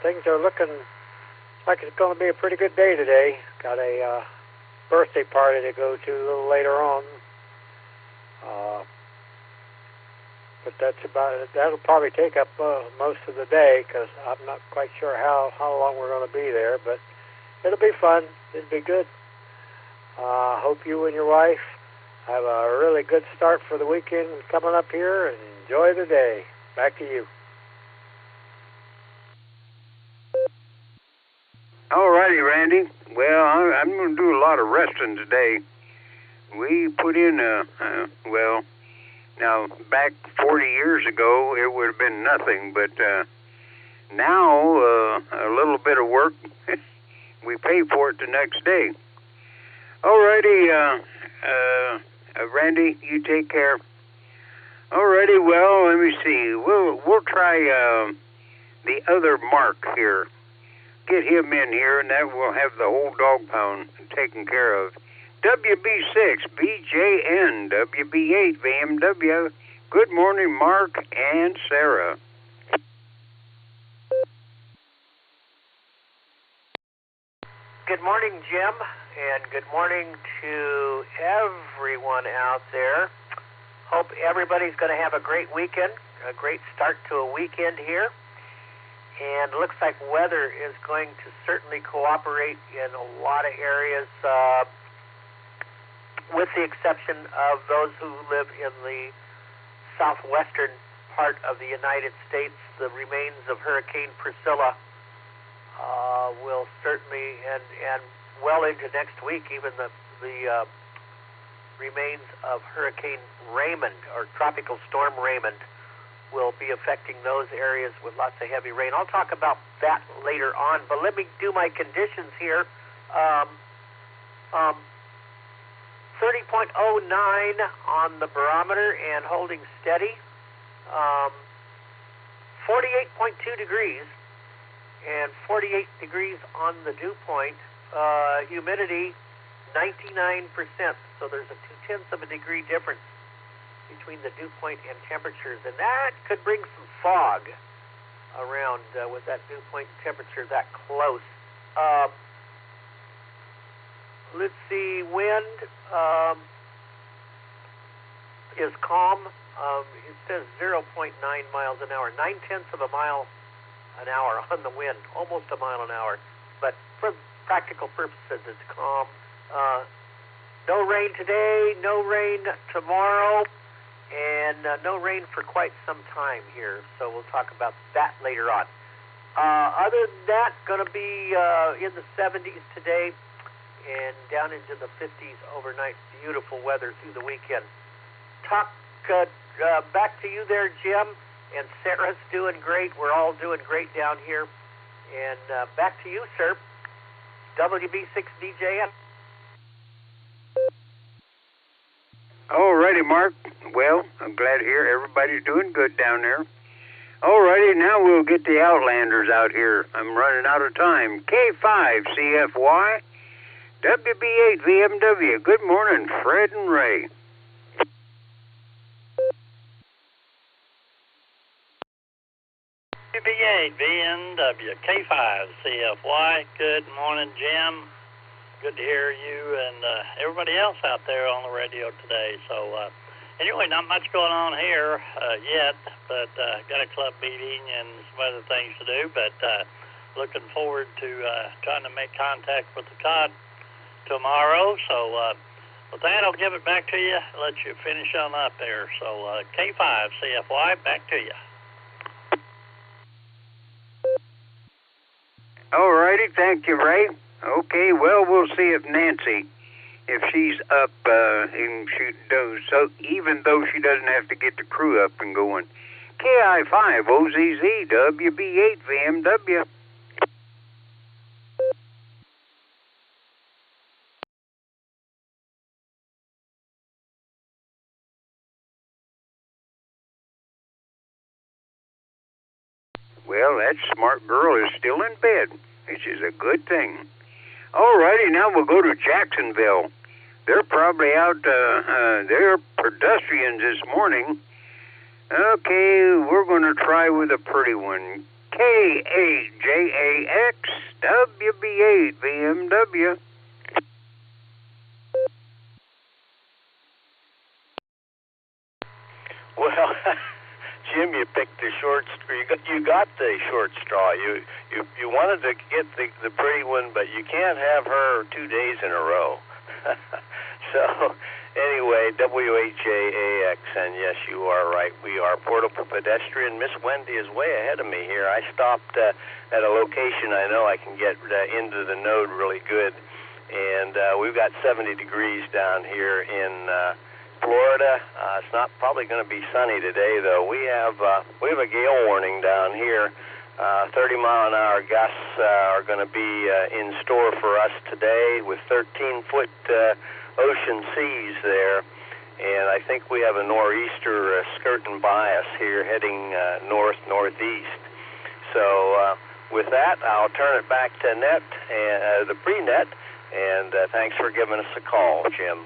Things are looking like it's going to be a pretty good day today. Got a birthday party to go to a little later on. But that's about it. That'll probably take up most of the day because I'm not quite sure how long we're going to be there. But it'll be fun. It'll be good. Hope you and your wife have a really good start for the weekend coming up here and enjoy the day. Back to you. All righty, Randy. Well, I'm going to do a lot of resting today. We put in now back 40 years ago, it would have been nothing, but now a little bit of work, we pay for it the next day. All righty, Randy, you take care. All righty, well, let me see. We'll try the other Mark here. Get him in here, and that will have the whole dog pound taken care of. WB6, BJN, WB8, VMW. Good morning, Mark and Sarah. Good morning, Jim, and good morning to everyone out there. Hope everybody's going to have a great weekend, a great start to a weekend here. And it looks like weather is going to certainly cooperate in a lot of areas, with the exception of those who live in the southwestern part of the United States. The remains of Hurricane Priscilla will certainly, and well into next week, even the remains of Hurricane Raymond, or Tropical Storm Raymond, will be affecting those areas with lots of heavy rain. I'll talk about that later on, but let me do my conditions here. 30.09 on the barometer and holding steady. 48.2 degrees and 48 degrees on the dew point. Humidity 99%, so there's a 0.2 of a degree difference between the dew point and temperatures, and that could bring some fog around with that dew point temperature that close. Let's see, wind is calm. It says 0.9 miles an hour, 0.9 of a mile an hour on the wind, almost a mile an hour. But for practical purposes, it's calm. No rain today, no rain tomorrow, and no rain for quite some time here. So we'll talk about that later on. Other than that, going to be in the 70s today and down into the 50s overnight. Beautiful weather through the weekend. Back to you there, Jim. And Sarah's doing great. We're all doing great down here. And back to you, sir. WB6DJN. All righty, Mark. Well, I'm glad to hear everybody's doing good down there. All righty, now we'll get the Outlanders out here. I'm running out of time. K5 CFY, WB8 VMW. Good morning, Fred and Ray. WB8 VMW, K5 CFY. Good morning, Jim. Good to hear you and everybody else out there on the radio today. So, anyway, not much going on here yet, but got a club meeting and some other things to do, but looking forward to trying to make contact with the COD tomorrow. So, with that, I'll give it back to you, let you finish on up there. So, K5 CFY, back to you. All righty, thank you, Ray. Okay, well, we'll see if Nancy, if she's up, and she does, so even though she doesn't have to get the crew up and going. KI5 OZZ WB8 VMW. Well, that smart girl is still in bed, which is a good thing. All righty, now we'll go to Jacksonville. They're probably out, they're pedestrians this morning. Okay, we're going to try with a pretty one. K8JAX WB8 BMW. Well, Jim, you picked the short. You got the short straw. You wanted to get the pretty one, but you can't have her 2 days in a row. So anyway, WHAAX, and yes, you are right. We are portable pedestrian. Miss Wendy is way ahead of me here. I stopped at a location I know I can get into the node really good, and we've got 70 degrees down here in Florida. It's not probably going to be sunny today, though. We have a gale warning down here. 30-mile-an-hour gusts are going to be in store for us today with 13-foot ocean seas there. And I think we have a nor'easter skirting by us here heading north-northeast. So with that, I'll turn it back to Net, the pre-net, and thanks for giving us a call, Jim.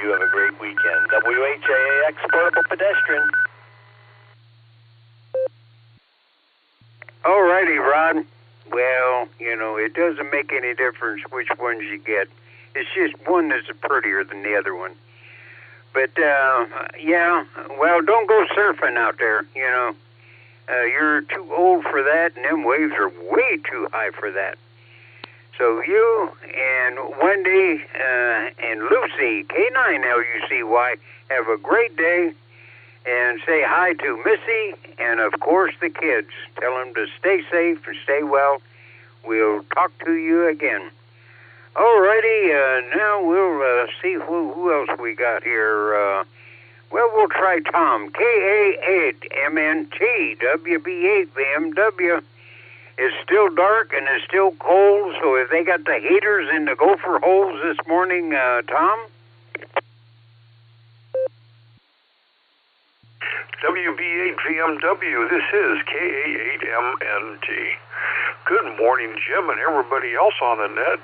You have a great weekend. WHAAX Portable Pedestrian. All righty, Rod. Well, it doesn't make any difference which ones you get. It's just one that's prettier than the other one. But, yeah, well, don't go surfing out there, You're too old for that, and them waves are way too high for that. So you and Wendy and Lucy, K9LUCY, have a great day, and say hi to Missy and, of course, the kids. Tell them to stay safe and stay well. We'll talk to you again. All righty, now we'll see who else we got here. Well, we'll try Tom, KA8MNT, WB8 BMW. It's still dark and it's still cold, so if they got the heaters in the gopher holes this morning, Tom? WB8 VMW, this is KA8MNT. Good morning, Jim, and everybody else on the net.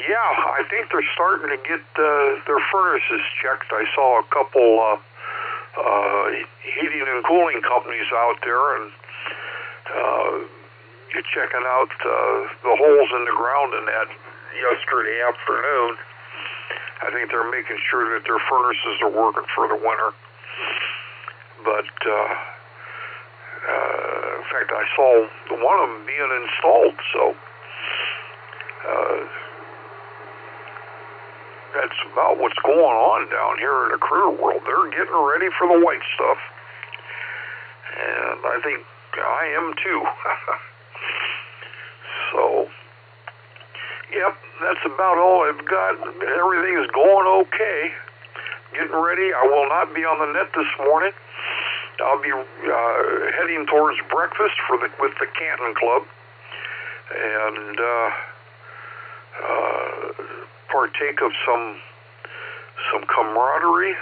Yeah, I think they're starting to get their furnaces checked. I saw a couple heating and cooling companies out there, and you're checking out the holes in the ground in that yesterday afternoon. I think they're making sure that their furnaces are working for the winter. But in fact, I saw one of them being installed, so that's about what's going on down here in the career world. They're getting ready for the white stuff, and I think I am too. So, yep, that's about all I've got. Everything is going okay. Getting ready. I will not be on the net this morning. I'll be heading towards breakfast with the Canton Club, and partake of some camaraderie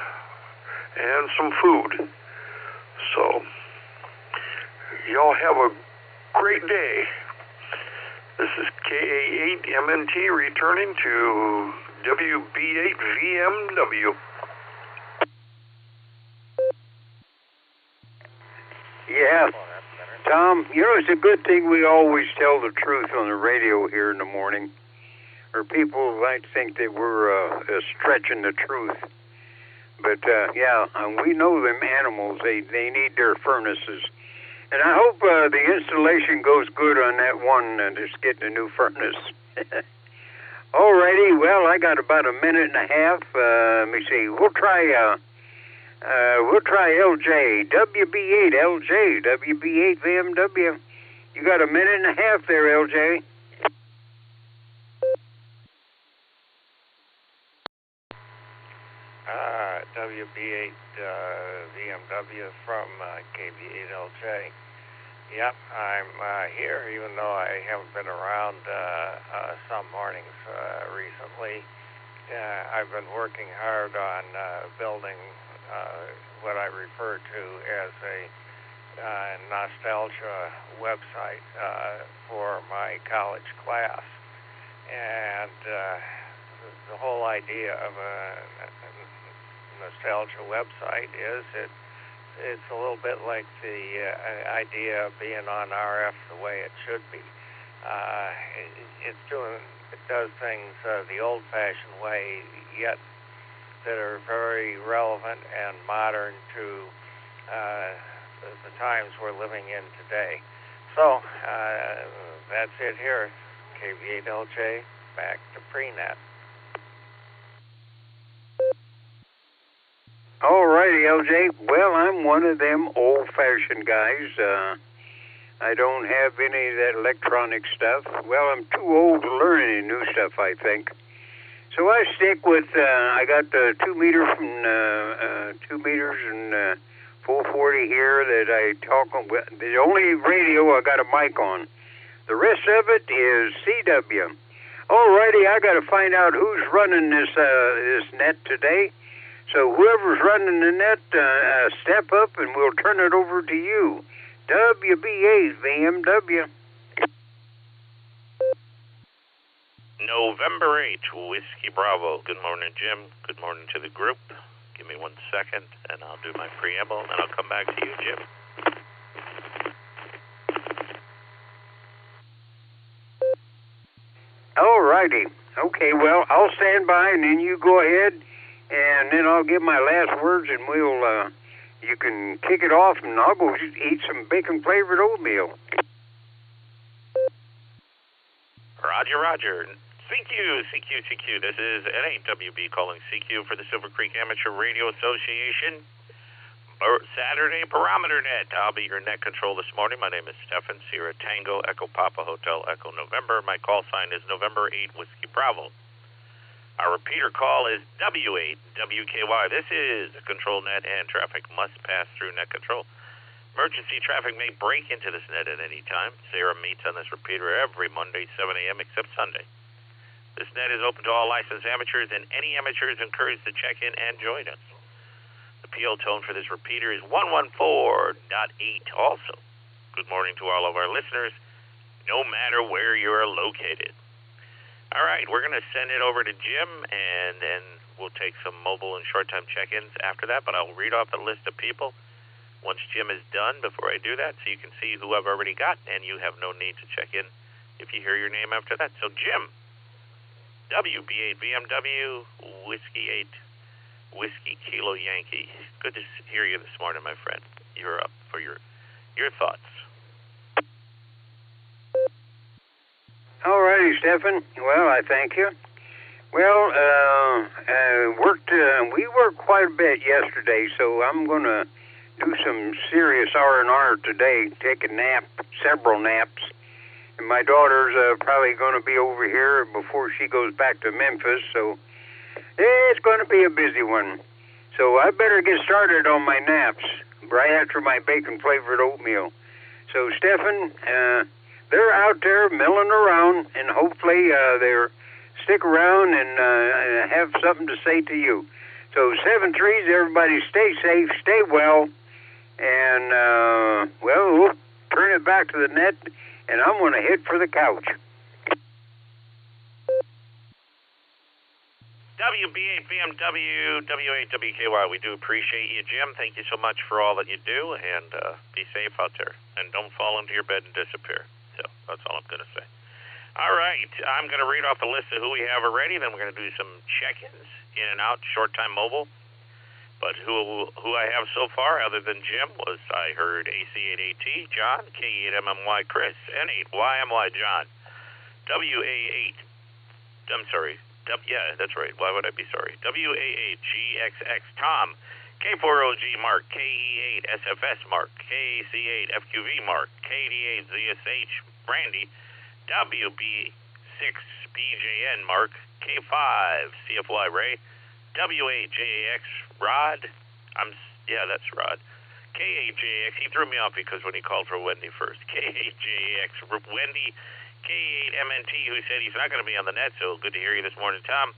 and some food. So, y'all have a great day. This is KA8MNT returning to WB8 VMW. Yeah, Tom, it's a good thing we always tell the truth on the radio here in the morning, or people might think that we're stretching the truth. But, yeah, we know them animals, they need their furnaces. And I hope the installation goes good on that one that's getting a new furnace. All righty, well, I got about a minute and a half. Let me see, we'll try LJ, WB8 LJ, WB8 VMW. You got a minute and a half there, LJ. WB8 VMW from KB8LJ. Yep, I'm here, even though I haven't been around some mornings recently. I've been working hard on building what I refer to as a nostalgia website for my college class. And the whole idea of a nostalgia website is it it's a little bit like the idea of being on RF the way it should be. It does things the old-fashioned way, yet that are very relevant and modern to the times we're living in today. So that's it here. KV8LJ, back to prenet. All righty, LJ. Well, I'm one of them old-fashioned guys. I don't have any of that electronic stuff. Well, I'm too old to learn any new stuff, I think. So I stick with, I got the 2 meter from 2 meters and 440 here that I talk on. The only radio I got a mic on. The rest of it is CW. Alrighty, I got to find out who's running this net today. So whoever's running the net, step up and we'll turn it over to you. WB8 VMW. November 8, Whiskey Bravo. Good morning, Jim. Good morning to the group. Give me 1 second, and I'll do my preamble, and then I'll come back to you, Jim. All righty. Okay, well, I'll stand by, and then you go ahead, and then I'll give my last words, and we'll, you can kick it off, and I'll go eat some bacon-flavored oatmeal. Roger, roger. CQ. This is NAWB calling CQ for the Silvercreek Amateur Radio Association. Saturday Barometer Net. I'll be your net control this morning. My name is Stefan, Sierra Tango, Echo Papa, Hotel Echo November. My call sign is November 8, Whiskey Bravo. Our repeater call is W8 WKY. This is a control net and traffic must pass through net control. Emergency traffic may break into this net at any time. Sarah meets on this repeater every Monday, 7 a.m. except Sunday. This net is open to all licensed amateurs, and any amateur is encouraged to check in and join us. The PO tone for this repeater is 114.8 also. Good morning to all of our listeners, no matter where you are located. All right, we're going to send it over to Jim, and then we'll take some mobile and short-time check-ins after that, but I'll read off the list of people once Jim is done before I do that, so you can see who I've already got, and you have no need to check in if you hear your name after that. So, Jim, WB8 BMW, Whiskey 8, Whiskey Kilo Yankee. Good to hear you this morning, my friend. You're up for your thoughts. All righty, Stephen. Well, I thank you. Well, we worked quite a bit yesterday, so I'm going to do some serious R&R today, take a nap, several naps. And my daughter's probably going to be over here before she goes back to Memphis, so it's going to be a busy one. So I better get started on my naps right after my bacon-flavored oatmeal. So, Stephen, they're out there milling around, and hopefully they'll stick around and have something to say to you. So, 7-3s, everybody stay safe, stay well, and, we'll turn it back to the net, and I'm going to hit for the couch. WB8 BMW, W8 WKY. We do appreciate you, Jim. Thank you so much for all that you do, and be safe out there. And don't fall into your bed and disappear. So that's all I'm going to say. All right, I'm going to read off the list of who we have already. Then we're going to do some check-ins, in and out, short-time mobile. But who I have so far, other than Jim, was I heard AC8AT, John, K8MMY, Chris, N8YMY, John, WA8, I'm sorry, yeah, that's right, why would I be sorry, WA8GXX, Tom, K4OG, Mark, KE8SFS, Mark, KC8FQV, Mark, KD8ZSH, Brandy, WB6BJN, Mark, K5CFY, Ray, W8JAX, Rod, that's Rod. K8JAX, he threw me off because when he called for Wendy first. K8JAX, Wendy, K8MNT, who said he's not going to be on the net, so good to hear you this morning, Tom.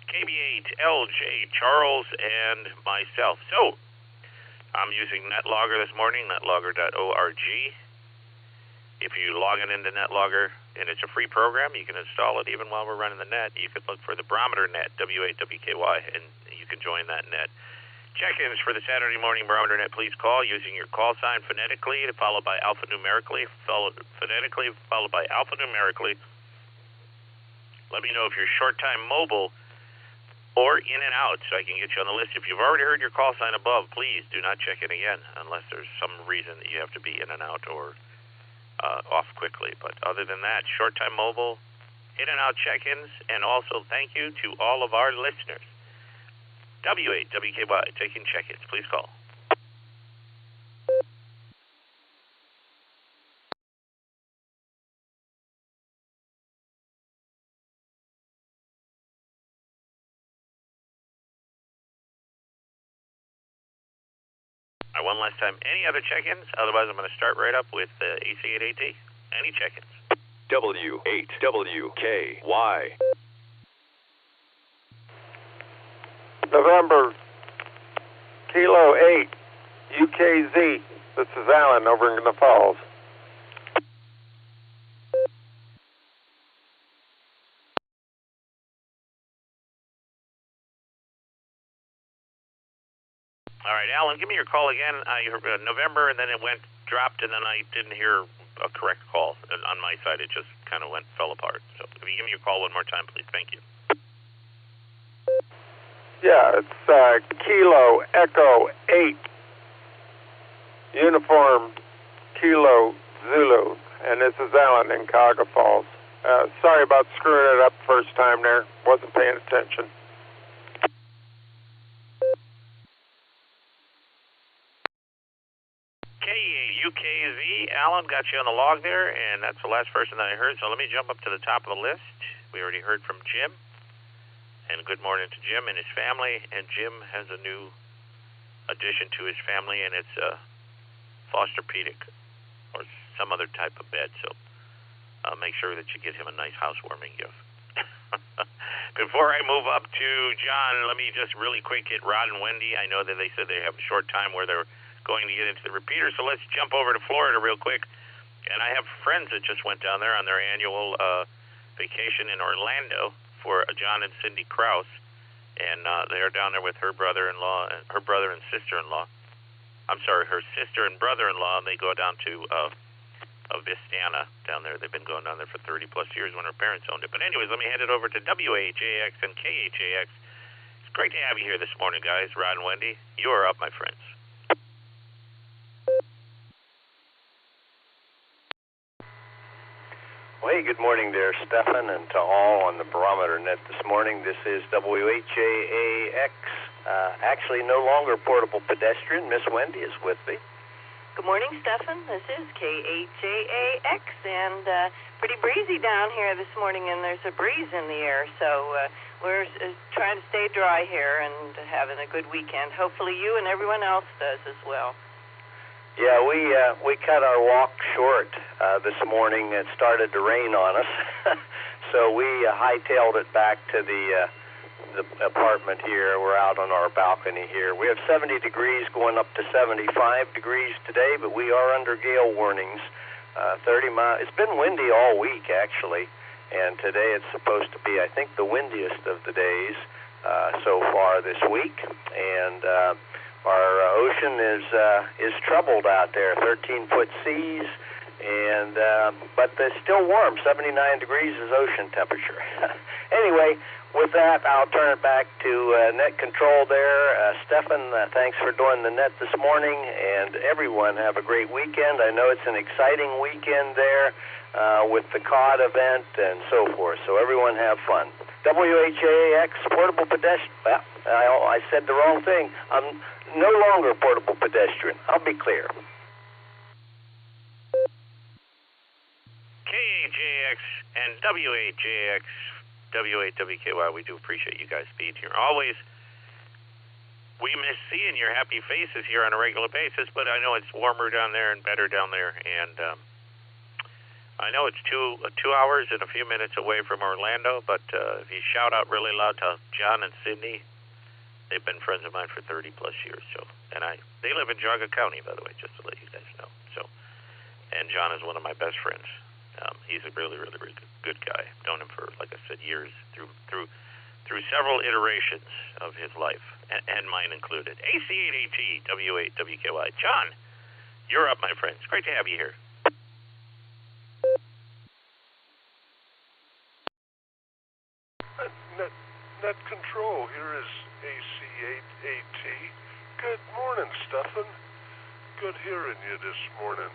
KB8LJ, Charles, and myself. So, I'm using NetLogger this morning, netlogger.org. If you log into NetLogger, and it's a free program, you can install it even while we're running the net. You could look for the Barometer Net, W8WKY, and you can join that net. Check-ins for the Saturday morning Barometer Net, please call using your call sign phonetically, followed by alphanumerically, followed by alphanumerically. Let me know if you're short-time mobile or in and out so I can get you on the list. If you've already heard your call sign above, please do not check in again unless there's some reason that you have to be in and out or off quickly. But other than that, short-time mobile, in and out check-ins, and also thank you to all of our listeners. W8 WKY taking check-ins. Please call. All right, one last time. Any other check-ins? Otherwise, I'm going to start right up with AC8AT. Any check-ins? W8WKY. November, Kilo 8, UKZ. This is Alan over in the Falls. All right, Alan, give me your call again. I heard November, and then it dropped, and then I didn't hear a correct call. On my side, it just kind of fell apart. So if you give me your call one more time, please. Thank you. Yeah, it's Kilo Echo 8, Uniform Kilo Zulu, and this is Alan in Cuyahoga Falls. Sorry about screwing it up first time there. Wasn't paying attention. KUKZ, Alan, got you on the log there, and that's the last person that I heard. So let me jump up to the top of the list. We already heard from Jim. And good morning to Jim and his family. And Jim has a new addition to his family, and it's a Fosterpedic or some other type of bed. So make sure that you get him a nice housewarming gift. Before I move up to John, let me just really quick hit Rod and Wendy. I know that they said they have a short time where they're going to get into the repeater. So let's jump over to Florida real quick. And I have friends that just went down there on their annual vacation in Orlando for John and Cindy Krause, and they are down there with her brother-in-law, her brother and sister-in-law. I'm sorry, her sister and brother-in-law, and they go down to Vistana down there. They've been going down there for 30-plus years when her parents owned it. But anyways, let me hand it over to WHAX and KHAX. It's great to have you here this morning, guys. Rod and Wendy, you are up, my friends. Well, hey, good morning there, Stefan, and to all on the Barometer Net this morning. This is WHAX, actually no longer portable pedestrian. Miss Wendy is with me. Good morning, Stefan. This is KHAX, and pretty breezy down here this morning, and there's a breeze in the air, so we're trying to stay dry here and having a good weekend. Hopefully you and everyone else does as well. Yeah, we cut our walk short this morning. It started to rain on us, so we hightailed it back to the apartment here. We're out on our balcony here. We have 70 degrees going up to 75 degrees today, but we are under gale warnings. 30 miles. It's been windy all week, actually, and today it's supposed to be, I think, the windiest of the days so far this week, and our ocean is troubled out there, 13-foot seas, and but it's still warm. 79 degrees is ocean temperature. Anyway, with that, I'll turn it back to net control there. Stefan, thanks for doing the net this morning, and everyone have a great weekend. I know it's an exciting weekend there with the COD event and so forth, so everyone have fun. WHAX, portable pedestrian. I said the wrong thing. I'm no longer portable pedestrian. I'll be clear. KHAX and WHAX, W8WKY, we do appreciate you guys being here. Always, we miss seeing your happy faces here on a regular basis, but I know it's warmer down there and better down there, and I know it's two hours and a few minutes away from Orlando, but if you shout out really loud to John and Sydney, they've been friends of mine for 30-plus years, so, and they live in Geauga County, by the way, just to let you guys know. So, and John is one of my best friends. He's a really, really, really good guy. I've known him for, like I said, years through through several iterations of his life, and mine included. AC8AT, W8WKY. John, you're up, my friend. It's great to have you here. Net control, here is AC8AT. Good morning, Stefan. Good hearing you this morning.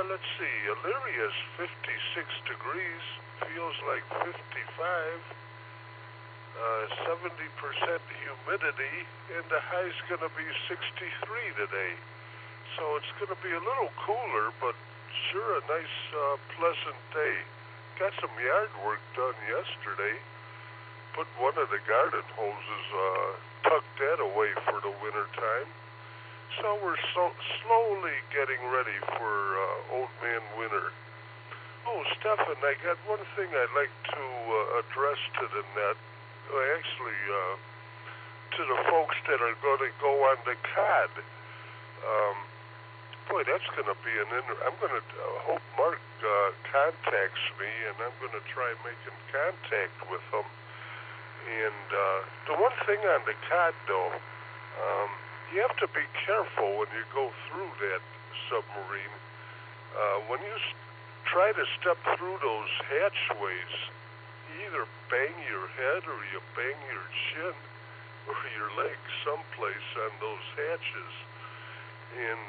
Let's see, Illyria's 56 degrees, feels like 55, 70% humidity, and the high's going to be 63 today. So it's going to be a little cooler, but sure a nice, pleasant day. Got some yard work done yesterday. Put one of the garden hoses, tucked that away for the winter time. So we're slowly getting ready for Old Man Winter. Oh, Stefan, I got one thing I'd like to address to the net. Actually, to the folks that are going to go on the COD. Boy, that's going to be I'm going to hope Mark contacts me, and I'm going to try making contact with him. And the one thing on the COD, though, you have to be careful when you go through that submarine. When you try to step through those hatchways, you either bang your head or you bang your chin or your leg someplace on those hatches. And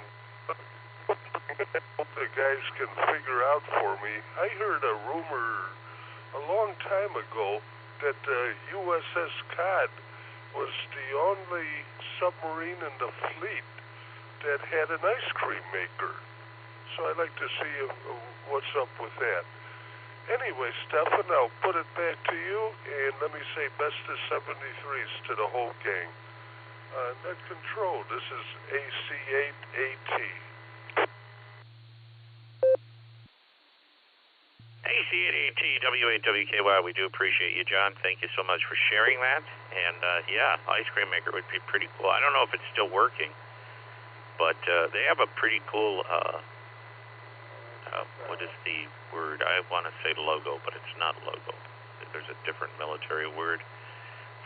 the guys can figure out for me. I heard a rumor a long time ago that USS Cod was the only submarine in the fleet that had an ice cream maker. So I'd like to see what's up with that. Anyway, Stefan, I'll put it back to you, and let me say best of 73s to the whole gang. Net control, this is AC8AT. AC8AT, W8WKY, we do appreciate you, John. Thank you so much for sharing that. And, yeah, ice cream maker would be pretty cool. I don't know if it's still working, but they have a pretty cool, what is the word? I want to say logo, but it's not logo. There's a different military word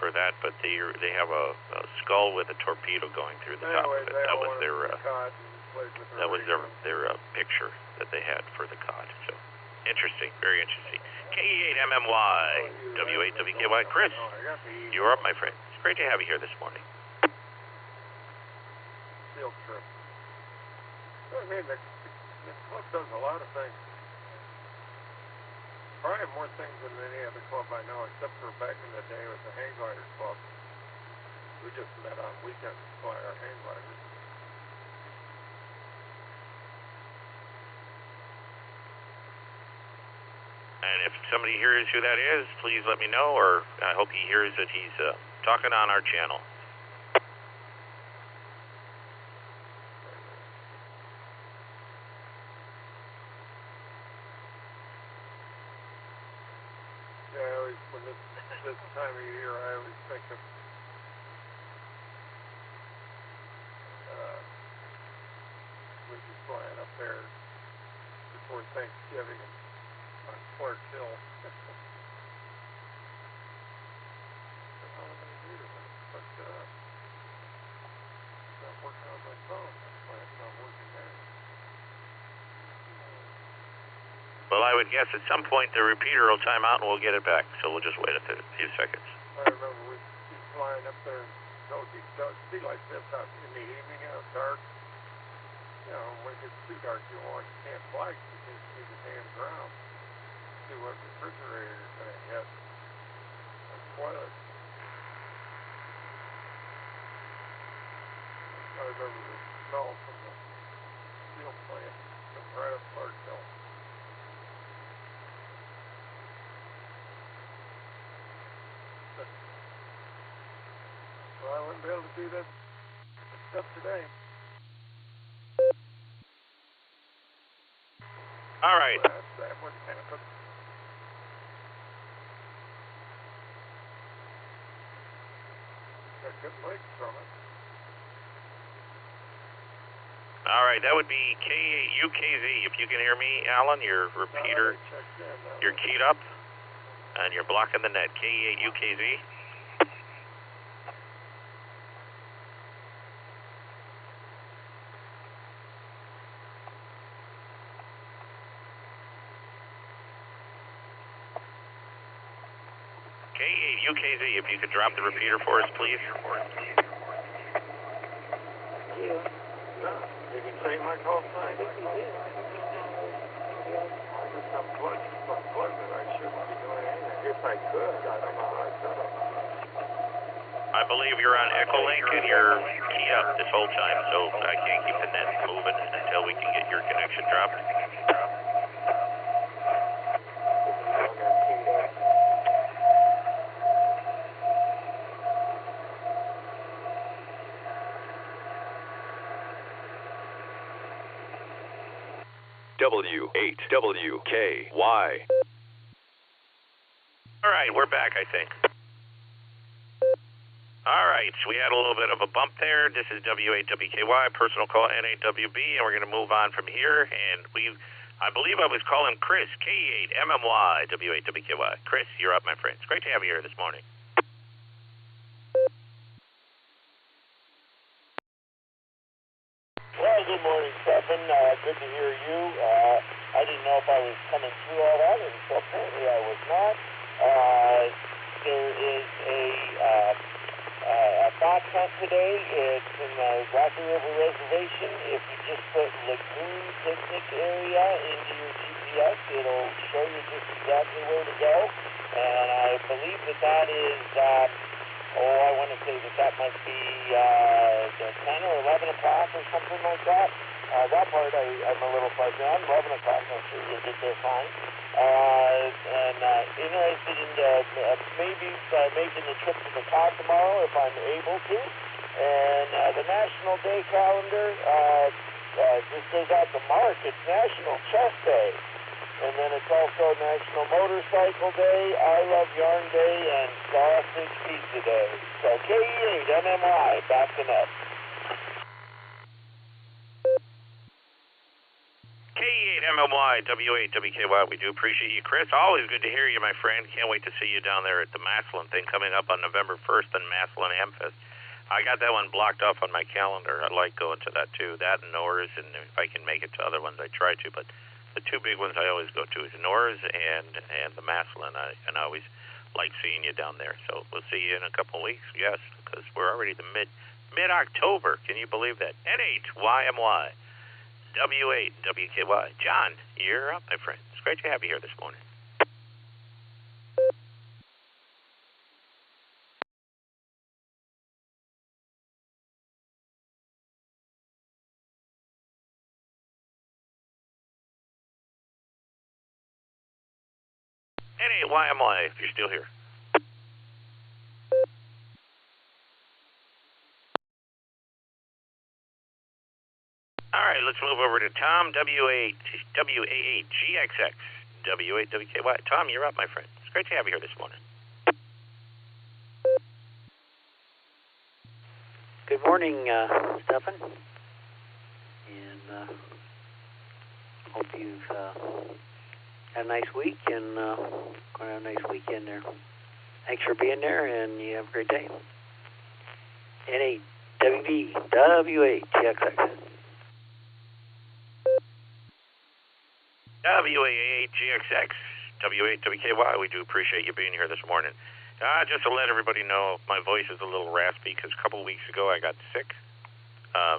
for that, but they have a skull with a torpedo going through the top of it. That was their picture that they had for the COD. So interesting, very interesting. KE8MMY, W8WKY. Chris, you're up, my friend. It's great to have you here this morning. Field trip. I mean, the club does a lot of things. Probably more things than any other club I know, except for back in the day with the hang glider club. We just met on weekends to fly our hang gliders. And if somebody hears who that is, please let me know, or I hope he hears that he's talking on our channel. When this time of year, I always think of we'd be flying up there before Thanksgiving on Clark Hill. But it's not working on my phone. That's why it's not working there. Well, I would guess at some point the repeater will time out and we'll get it back, so we'll just wait a few seconds. I remember we'd be flying up there, so it'd be like this out in the evening, out dark. You know, when it gets too dark, you can't fly because you can't see the damn ground. See what refrigerator you're going to hit or toilet. I remember the smell from the steel plant from right up Clark Hill. Well, I wouldn't be able to do that stuff today. All right. Well, that wouldn't happen. Got good legs from it. All right, that would be KUKZ. If you can hear me, Alan, your repeater, you're keyed up. And you're blocking the net. K8UKZ. K8UKZ, if you could drop the repeater for us, please. Did he say my call sign? I think he did. I'm plugged, but I shouldn't be doing anything. If I could, I don't know how I could have. I believe you're on EchoLink and you're keyed up this whole time, so I can't keep the net moving until we can get your connection dropped. W8WKY. All right, we're back, I think. All right, so we had a little bit of a bump there. This is W8WKY, personal call NAWB, and we're going to move on from here. And I believe I was calling Chris, K8MMY, W8WKY. Chris, you're up, my friend. It's great to have you here this morning. Well, good morning, Stephen. Good to hear you. I didn't know if I was coming through all that, and so apparently I was not. There is a box hunt today. It's in the Rocky River Reservation. If you just put Lagoon Picnic Area into your GPS, it'll show you just exactly where to go. And I believe that is, I want to say that must be 10 or 11 o'clock or something like that. That part I'm a little fuzzy on. 11 o'clock, I'm sure you'll get there fine. And interested in maybe making the trip to the car tomorrow if I'm able to. And the National Day calendar just goes out to Mark. It's National Chess Day. And then it's also National Motorcycle Day, I Love Yarn Day, and Sausage Pizza Day. So K8MMY, back to net. K8MMY, W8WKY, we do appreciate you, Chris. Always good to hear you, my friend. Can't wait to see you down there at the Maslin thing coming up on November 1st in Maslin Amfest. I got that one blocked off on my calendar. I like going to that, too. That and Norris, and if I can make it to other ones, I try to. But the two big ones I always go to is Norris and the Maslin. And I always like seeing you down there. So we'll see you in a couple of weeks, yes, because we're already the mid-October. Can you believe that? N8YMY. W8WKY. John, you're up, my friend. It's great to have you here this morning. N8YMY, if you're still here. All right, let's move over to Tom, W8GXX, W8WKY. Tom, you're up, my friend. It's great to have you here this morning. Good morning, Stephen. And hope you've had a nice week and going to have a nice weekend there. Thanks for being there, and you have a great day. W8GXX. W8GXX, W8WKY, we do appreciate you being here this morning. Just to let everybody know, my voice is a little raspy because a couple of weeks ago I got sick.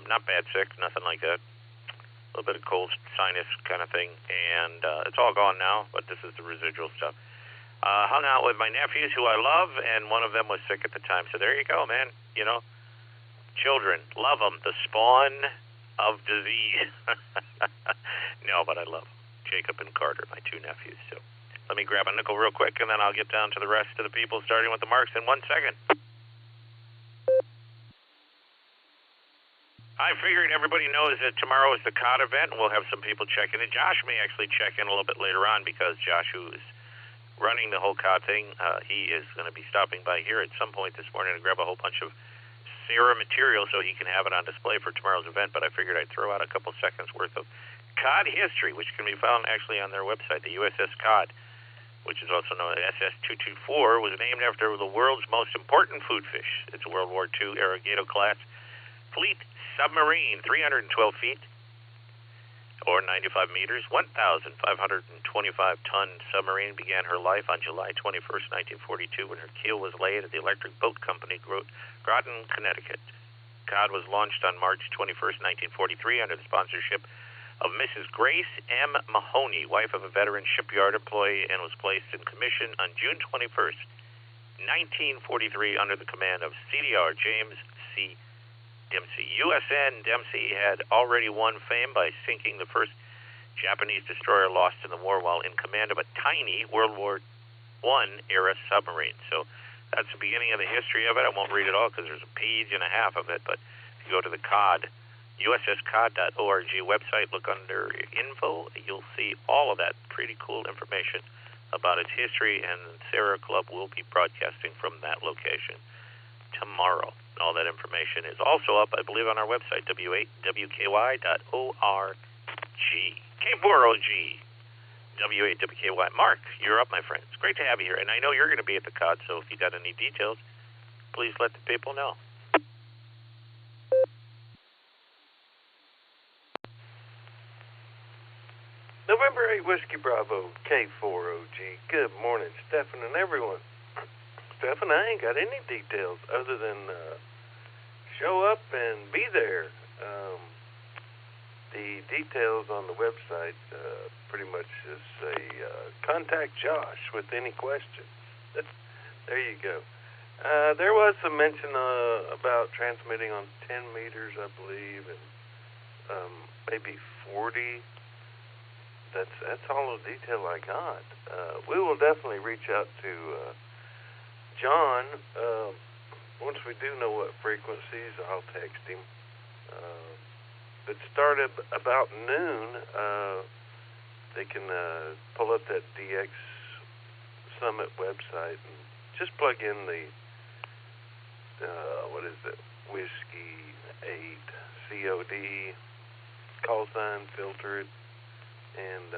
Not bad sick, nothing like that. A little bit of cold sinus kind of thing, and it's all gone now, but this is the residual stuff. Hung out with my nephews, who I love, and one of them was sick at the time. So there you go, man. You know, children, love them. The spawn of disease. No, but I love them. Jacob and Carter, my two nephews. So let me grab a nickel real quick, and then I'll get down to the rest of the people, starting with the marks in 1 second. I figured everybody knows that tomorrow is the COD event, and we'll have some people checking in. Josh may actually check in a little bit later on, because Josh, who is running the whole COD thing, he is going to be stopping by here at some point this morning to grab a whole bunch of Sarah material so he can have it on display for tomorrow's event. But I figured I'd throw out a couple seconds worth of COD history, which can be found actually on their website, the USS COD. which is also known as SS-224, was named after the world's most important food fish. It's a World War II Irrigator-class fleet submarine, 312 feet, or 95 meters, 1,525-ton submarine began her life on July 21st, 1942, when her keel was laid at the Electric Boat Company, Groton, Connecticut. COD was launched on March 21st, 1943, under the sponsorship of Mrs. Grace M. Mahoney, wife of a veteran shipyard employee, and was placed in commission on June 21st, 1943, under the command of CDR James C. Dempsey. USN Dempsey had already won fame by sinking the first Japanese destroyer lost in the war while in command of a tiny World War I-era submarine. So that's the beginning of the history of it. I won't read it all because there's a page and a half of it, but if you go to the COD, usscod.org website, look under info, you'll see all of that pretty cool information about its history, and Sierra Club will be broadcasting from that location tomorrow. All that information is also up, I believe, on our website, w8wky.org. K4OG, W8WKY. Mark, you're up, my friend. It's great to have you here, and I know you're going to be at the COD, so if you got any details, please let the people know. November 8 Whiskey Bravo, K4OG. Good morning, Stephen and everyone. Stephen, I ain't got any details other than show up and be there. The details on the website pretty much just say contact Josh with any questions. There you go. There was some mention about transmitting on 10 meters, I believe, and maybe 40. That's all the detail I got. We will definitely reach out to John. Once we do know what frequencies, I'll text him. It started about noon. They can pull up that DX Summit website and just plug in the Whiskey 8 COD call sign, filter it, and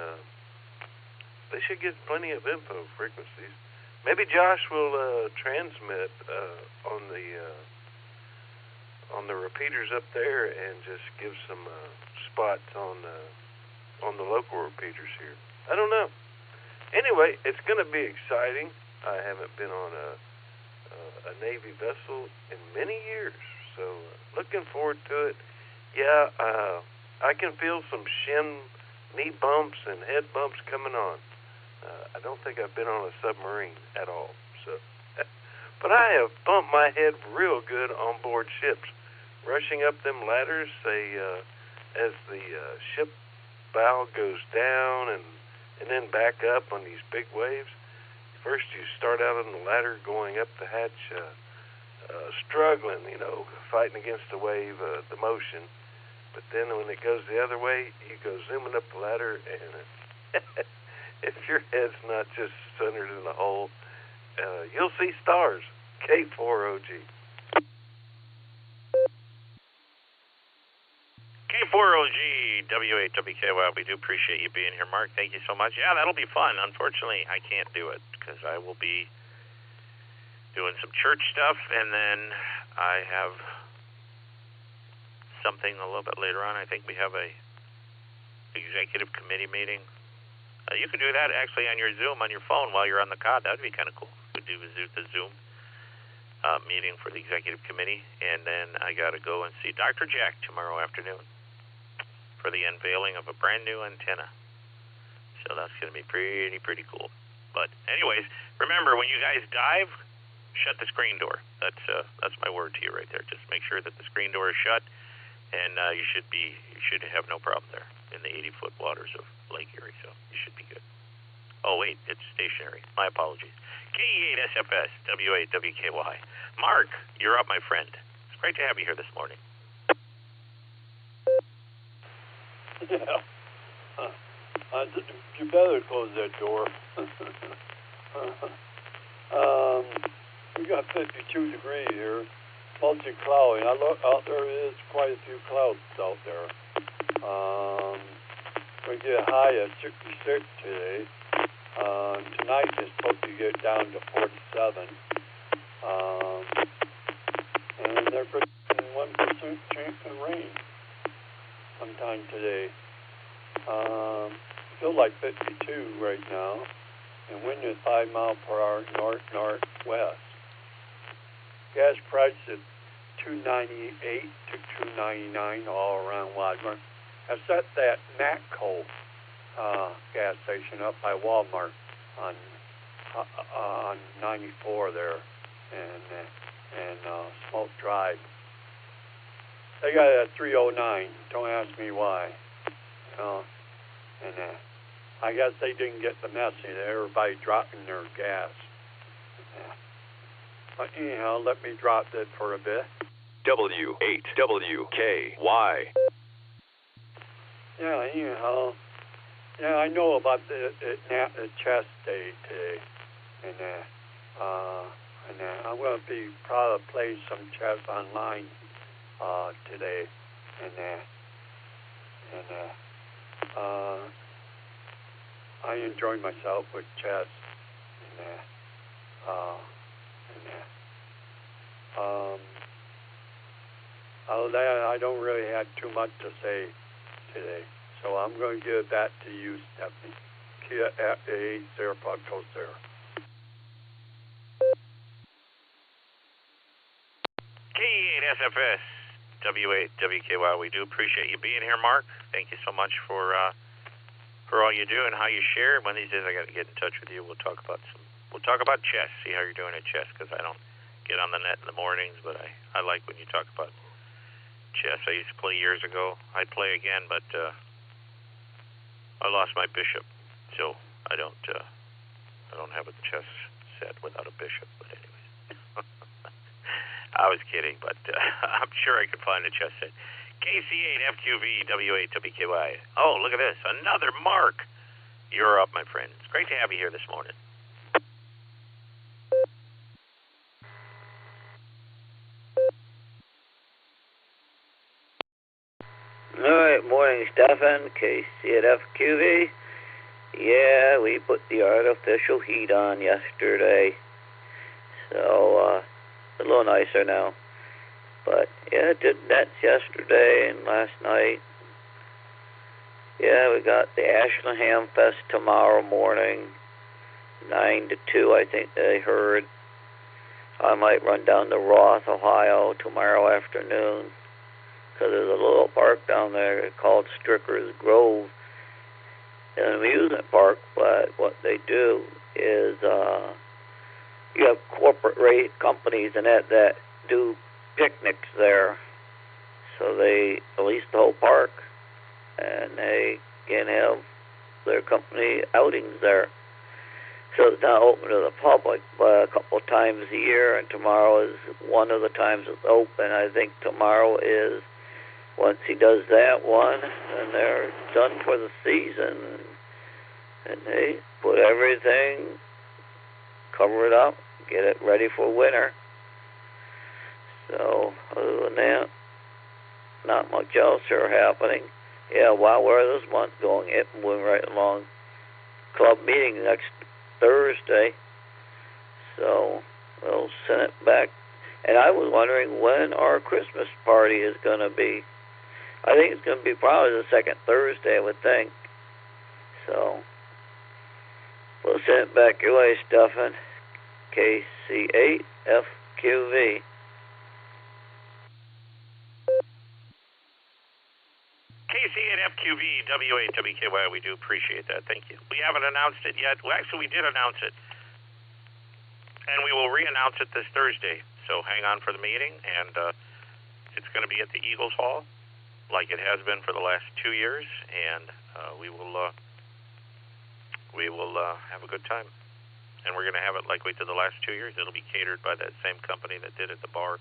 they should get plenty of info frequencies. Maybe Josh will transmit on the repeaters up there and just give some spots on the local repeaters here. I don't know. Anyway, it's going to be exciting. I haven't been on a Navy vessel in many years, so looking forward to it. Yeah, I can feel some knee bumps and head bumps coming on. I don't think I've been on a submarine at all. So, but I have bumped my head real good on board ships. Rushing up them ladders, as the ship bow goes down and then back up on these big waves. First you start out on the ladder going up the hatch, struggling, fighting against the wave, the motion. But then when it goes the other way, you go zooming up the ladder, and if your head's not just centered in the hole, you'll see stars. K4OG. K4OG, W8WKY, we do appreciate you being here, Mark. Thank you so much. Yeah, that'll be fun. Unfortunately, I can't do it because I will be doing some church stuff, and then I have something a little bit later on. I think we have a executive committee meeting. You can do that actually on your Zoom on your phone while you're on the COD. That would be kind of cool. We do the Zoom meeting for the executive committee, and then I got to go and see Dr. Jack tomorrow afternoon for the unveiling of a brand new antenna. So that's going to be pretty cool. But anyways, remember when you guys dive, shut the screen door. That's my word to you right there. Just make sure that the screen door is shut, and you should have no problem there in the 80-foot waters of Lake Erie. So you should be good. Oh wait, it's stationary. My apologies. KE8SFS W8WKY. Mark, you're up, my friend. It's great to have you here this morning. Yeah. You better close that door. We got 52 degrees here. Mostly cloudy. Out there is quite a few clouds out there. We get a high at 66 today. Tonight it's supposed to get down to 47. And they're predicting 1% chance of rain sometime today. Still like 52 right now. And wind is 5 miles per hour north-northwest. Gas price is $2.98 to $2.99 all around Wadmer. I set that Natco gas station up by Walmart on 94 there and Smoke Drive. They got it at 309. Don't ask me why. And I guess they didn't get the message. Everybody dropping their gas. But anyhow, let me drop that for a bit. W8WKY. Yeah, anyhow. Yeah, I know about the chess day today. And I'm going to be probably play some chess online today. I enjoy myself with chess. Other than that, I don't really have too much to say today. So I'm going to give it back to you, Stephanie. Kia F8 0 Podcast there. K8SFS W8WKY. We do appreciate you being here, Mark. Thank you so much for all you do and how you share. One of these days I got to get in touch with you. We'll talk about chess. See how you're doing at chess, because I don't get on the net in the mornings, but I like when you talk about chess. I used to play years ago. I'd play again, but I lost my bishop, so I don't have a chess set without a bishop. But anyways, I was kidding, but I'm sure I could find a chess set. KC8FQV W8WKY. Oh, look at this, another Mark. You're up, my friend. It's great to have you here this morning. All right, morning, Stefan, KC at FQV. Yeah, we put the artificial heat on yesterday, so it's a little nicer now. But yeah, did nets yesterday and last night. Yeah, we got the Ashland Ham Fest tomorrow morning, 9 to 2, I think they heard. I might run down to Roth, Ohio tomorrow afternoon, because there's a little park down there called Stricker's Grove, an amusement park. But what they do is you have corporate rate companies in it that do picnics there. So they lease the whole park, and they can have their company outings there. So it's not open to the public, but a couple of times a year, and tomorrow is one of the times it's open. I think tomorrow is, once he does that one, and they're done for the season, and they put everything, cover it up, get it ready for winter. So other than that, not much else are happening. Yeah, wow, where this month going? It went right along. Club meeting next Thursday, so we'll send it back. And I was wondering when our Christmas party is going to be. I think it's going to be probably the second Thursday, I would think. So we'll send it back your way, Stefan. KC8FQV. KC8FQV W8WKY. We do appreciate that. Thank you. We haven't announced it yet. Well, actually, we did announce it, and we will re-announce it this Thursday. So hang on for the meeting, and it's going to be at the Eagles Hall, like it has been for the last 2 years, and we will have a good time. And we're going to have it like we did the last 2 years. It'll be catered by that same company that did it, the bar,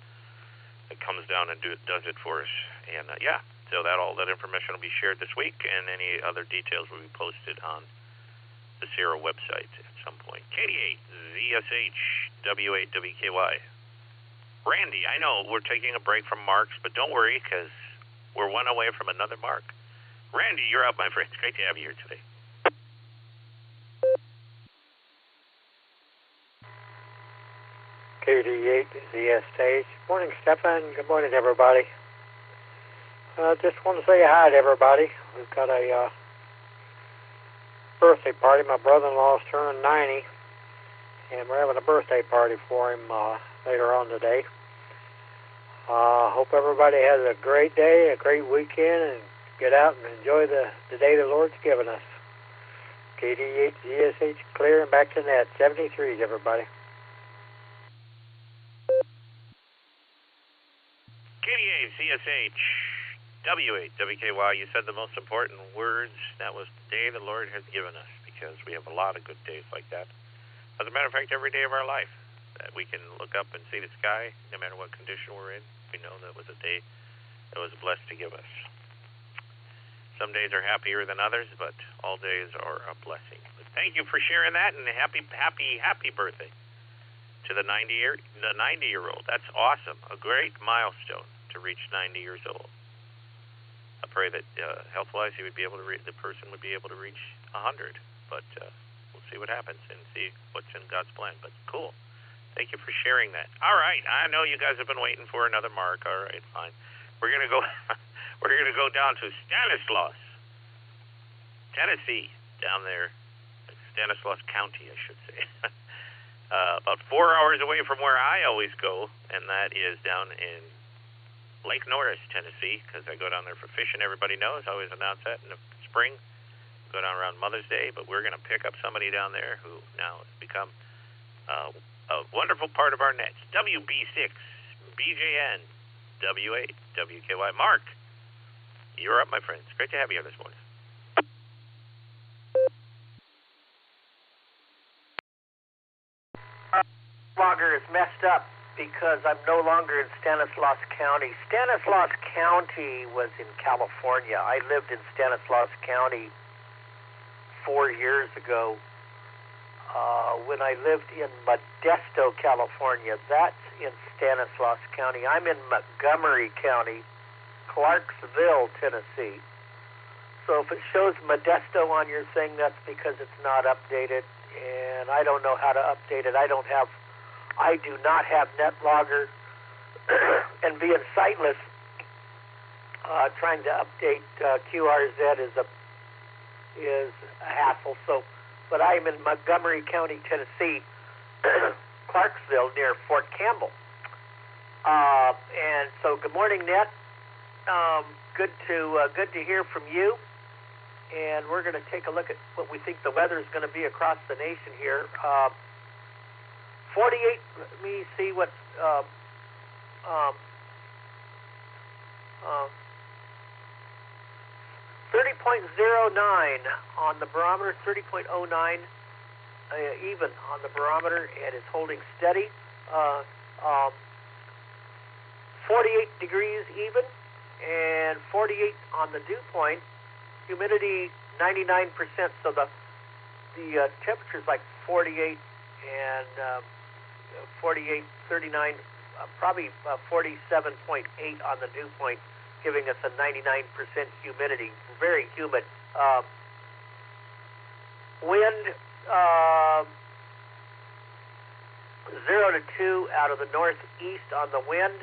that comes down and does it for us. And yeah, so all that information will be shared this week, and any other details will be posted on the Sierra website at some point. KD8ZSH W8WKY. Randy, I know we're taking a break from Mark's, but don't worry, because we're one away from another Mark. Randy, you're up, my friend. It's great to have you here today. KD8 ZSH. Morning, Stefan. Good morning, everybody. Just want to say hi to everybody. We've got a birthday party. My brother-in-law's turned 90, and we're having a birthday party for him later on today. Hope everybody has a great day, a great weekend, and get out and enjoy the day the Lord's given us. KD8 ZSH clear and back to net. 73s, everybody. KD8 ZSH W8 WKY. You said the most important words. That was the day the Lord has given us, because we have a lot of good days like that. As a matter of fact, every day of our life that we can look up and see the sky, no matter what condition we're in, we know that was a day that was blessed to give us. Some days are happier than others, but all days are a blessing. But thank you for sharing that, and happy birthday to the 90-year-old. That's awesome. A great milestone to reach 90 years old. I pray that health-wise, the person would be able to reach 100. But we'll see what happens and see what's in God's plan. But cool. Thank you for sharing that. All right. I know you guys have been waiting for another mark. All right, fine. We're gonna go. We're gonna go down to Stanislaus, Tennessee, down there, Stanislaus County, I should say. About 4 hours away from where I always go, and that is down in Lake Norris, Tennessee, because I go down there for fishing. Everybody knows. I always announce that in the spring. Go down around Mother's Day, but we're going to pick up somebody down there who now has become a wonderful part of our net. WB6, BJN, W8, WKY. Mark, you're up, my friend. It's great to have you here this morning. Logger is messed up because I'm no longer in Stanislaus County. Stanislaus County was in California. I lived in Stanislaus County 4 years ago. When I lived in Modesto, California, that's in Stanislaus County. I'm in Montgomery County, Clarksville, Tennessee. So if it shows Modesto on your thing, that's because it's not updated, and I don't know how to update it. I do not have NetLogger, and being sightless, trying to update QRZ is a hassle. So, but I am in Montgomery County, Tennessee, Clarksville, near Fort Campbell. And so, good morning, Net. Good to hear from you. And we're going to take a look at what we think the weather is going to be across the nation here. 48. Let me see what. 30.09 on the barometer, 30.09 even on the barometer, and it's holding steady. 48 degrees even, and 48 on the dew point. Humidity 99%, so the temperature is like 48 and 48, 39, probably 47.8 on the dew point, giving us a 99% humidity. Very humid. Wind 0 to 2 out of the northeast on the wind.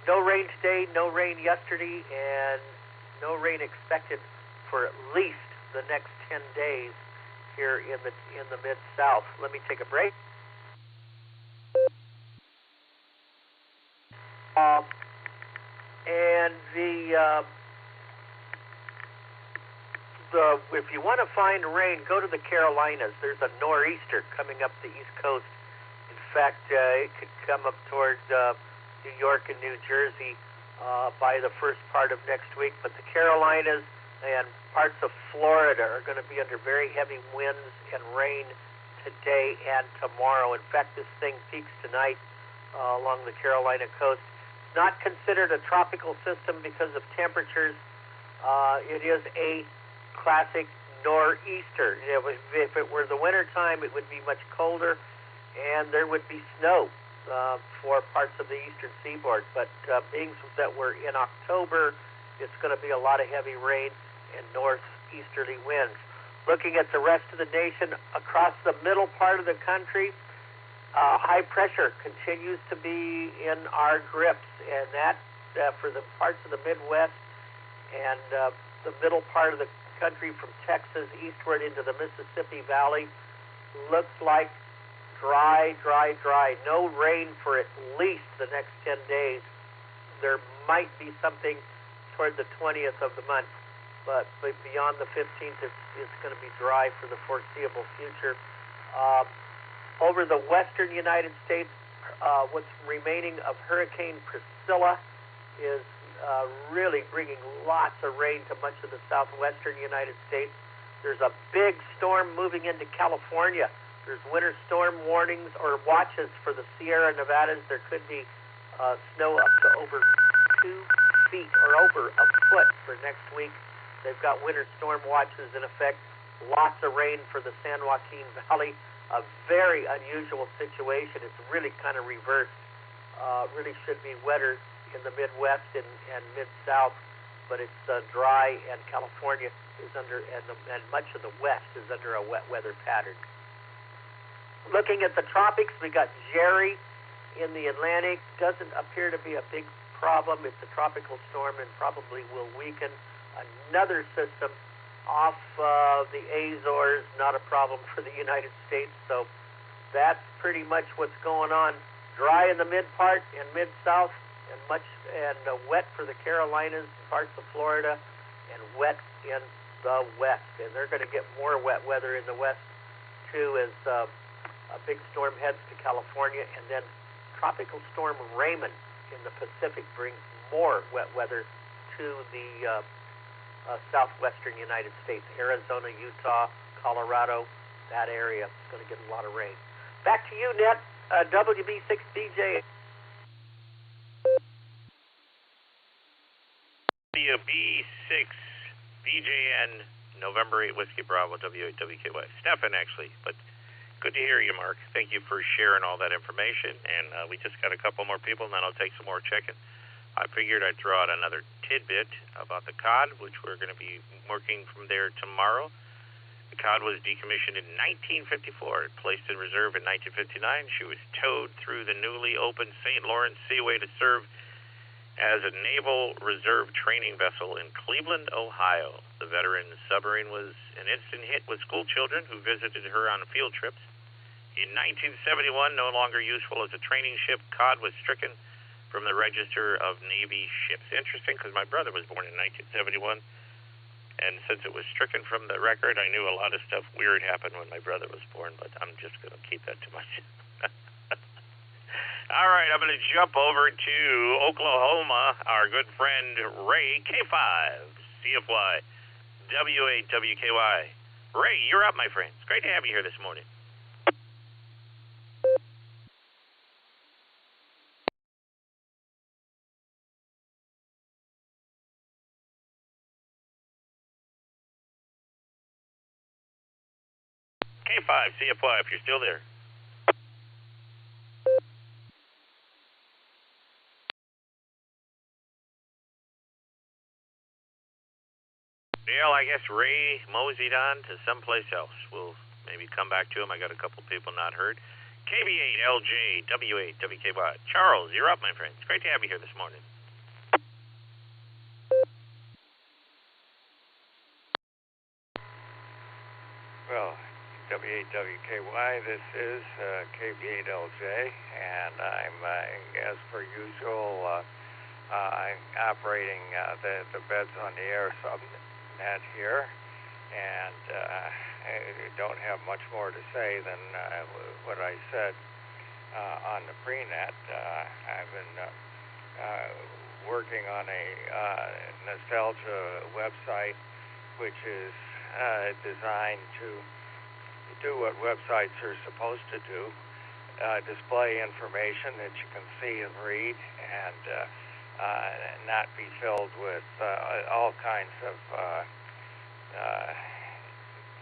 No rain today, no rain yesterday, and no rain expected for at least the next 10 days here in the Mid-South. Let me take a break. And if you want to find rain, go to the Carolinas. There's a nor'easter coming up the East Coast. In fact, it could come up toward New York and New Jersey by the first part of next week. But the Carolinas and parts of Florida are going to be under very heavy winds and rain today and tomorrow. In fact, this thing peaks tonight along the Carolina coast. Not considered a tropical system because of temperatures. It is a classic nor'easter. If it were the winter time, it would be much colder, and there would be snow for parts of the eastern seaboard. But being that we're in October, it's going to be a lot of heavy rain and northeasterly winds. Looking at the rest of the nation, across the middle part of the country, high pressure continues to be in our grips, and that for the parts of the Midwest and the middle part of the country from Texas eastward into the Mississippi Valley looks like dry. No rain for at least the next 10 days. There might be something toward the 20th of the month, but beyond the 15th, it's going to be dry for the foreseeable future. Over the western United States, what's remaining of Hurricane Priscilla is really bringing lots of rain to much of the southwestern United States. There's a big storm moving into California. There's winter storm warnings or watches for the Sierra Nevadas. There could be snow up to over 2 feet or over a foot for next week. They've got winter storm watches in effect. Lots of rain for the San Joaquin Valley. A very unusual situation. It's really kind of reversed. Really should be wetter in the Midwest and Mid-South, but it's dry, and California is under, and much of the West is under a wet weather pattern. Looking at the tropics, we got Jerry in the Atlantic. Doesn't appear to be a big problem. It's a tropical storm and probably will weaken. Another system off the Azores, not a problem for the United States. So that's pretty much what's going on. Dry in the mid part and mid-south, and wet for the Carolinas and parts of Florida, and wet in the west. And they're going to get more wet weather in the west too as a big storm heads to California, and then Tropical Storm Raymond in the Pacific brings more wet weather to the southwestern United States. Arizona, Utah, Colorado, that area is going to get a lot of rain. Back to you, Net. WB6DJ. WB6BJN, November 8 Whiskey Bravo, W8WKY. Stefan, actually, but good to hear you, Mark. Thank you for sharing all that information. And we just got a couple more people, and then I'll take some more checking. I figured I'd throw out another tidbit about the COD, which we're going to be working from there tomorrow. The COD was decommissioned in 1954, placed in reserve in 1959. She was towed through the newly opened St. Lawrence Seaway to serve as a Naval Reserve training vessel in Cleveland, Ohio. The veteran submarine was an instant hit with school children who visited her on field trips. In 1971, no longer useful as a training ship, COD was stricken from the Register of Navy Ships. Interesting, because my brother was born in 1971, and since it was stricken from the record, I knew a lot of stuff weird happened when my brother was born, but I'm just going to keep that to myself. All right, I'm going to jump over to Oklahoma. Our good friend Ray, K5, CFY, W8WKY. Ray, you're up, my friend. It's great to have you here this morning. K5, CFY, if you're still there. Well, I guess Ray moseyed on to someplace else. We'll maybe come back to him. I got a couple people not heard. KB8LJ, W8WKY. Charles, you're up, my friend. It's great to have you here this morning. Well, W8WKY, this is KB8LJ, and I'm, as per usual, I'm operating the Beds on the Air subnet here, and I don't have much more to say than what I said on the prenet. I've been working on a nostalgia website, which is designed to do what websites are supposed to do, display information that you can see and read, and not be filled with all kinds of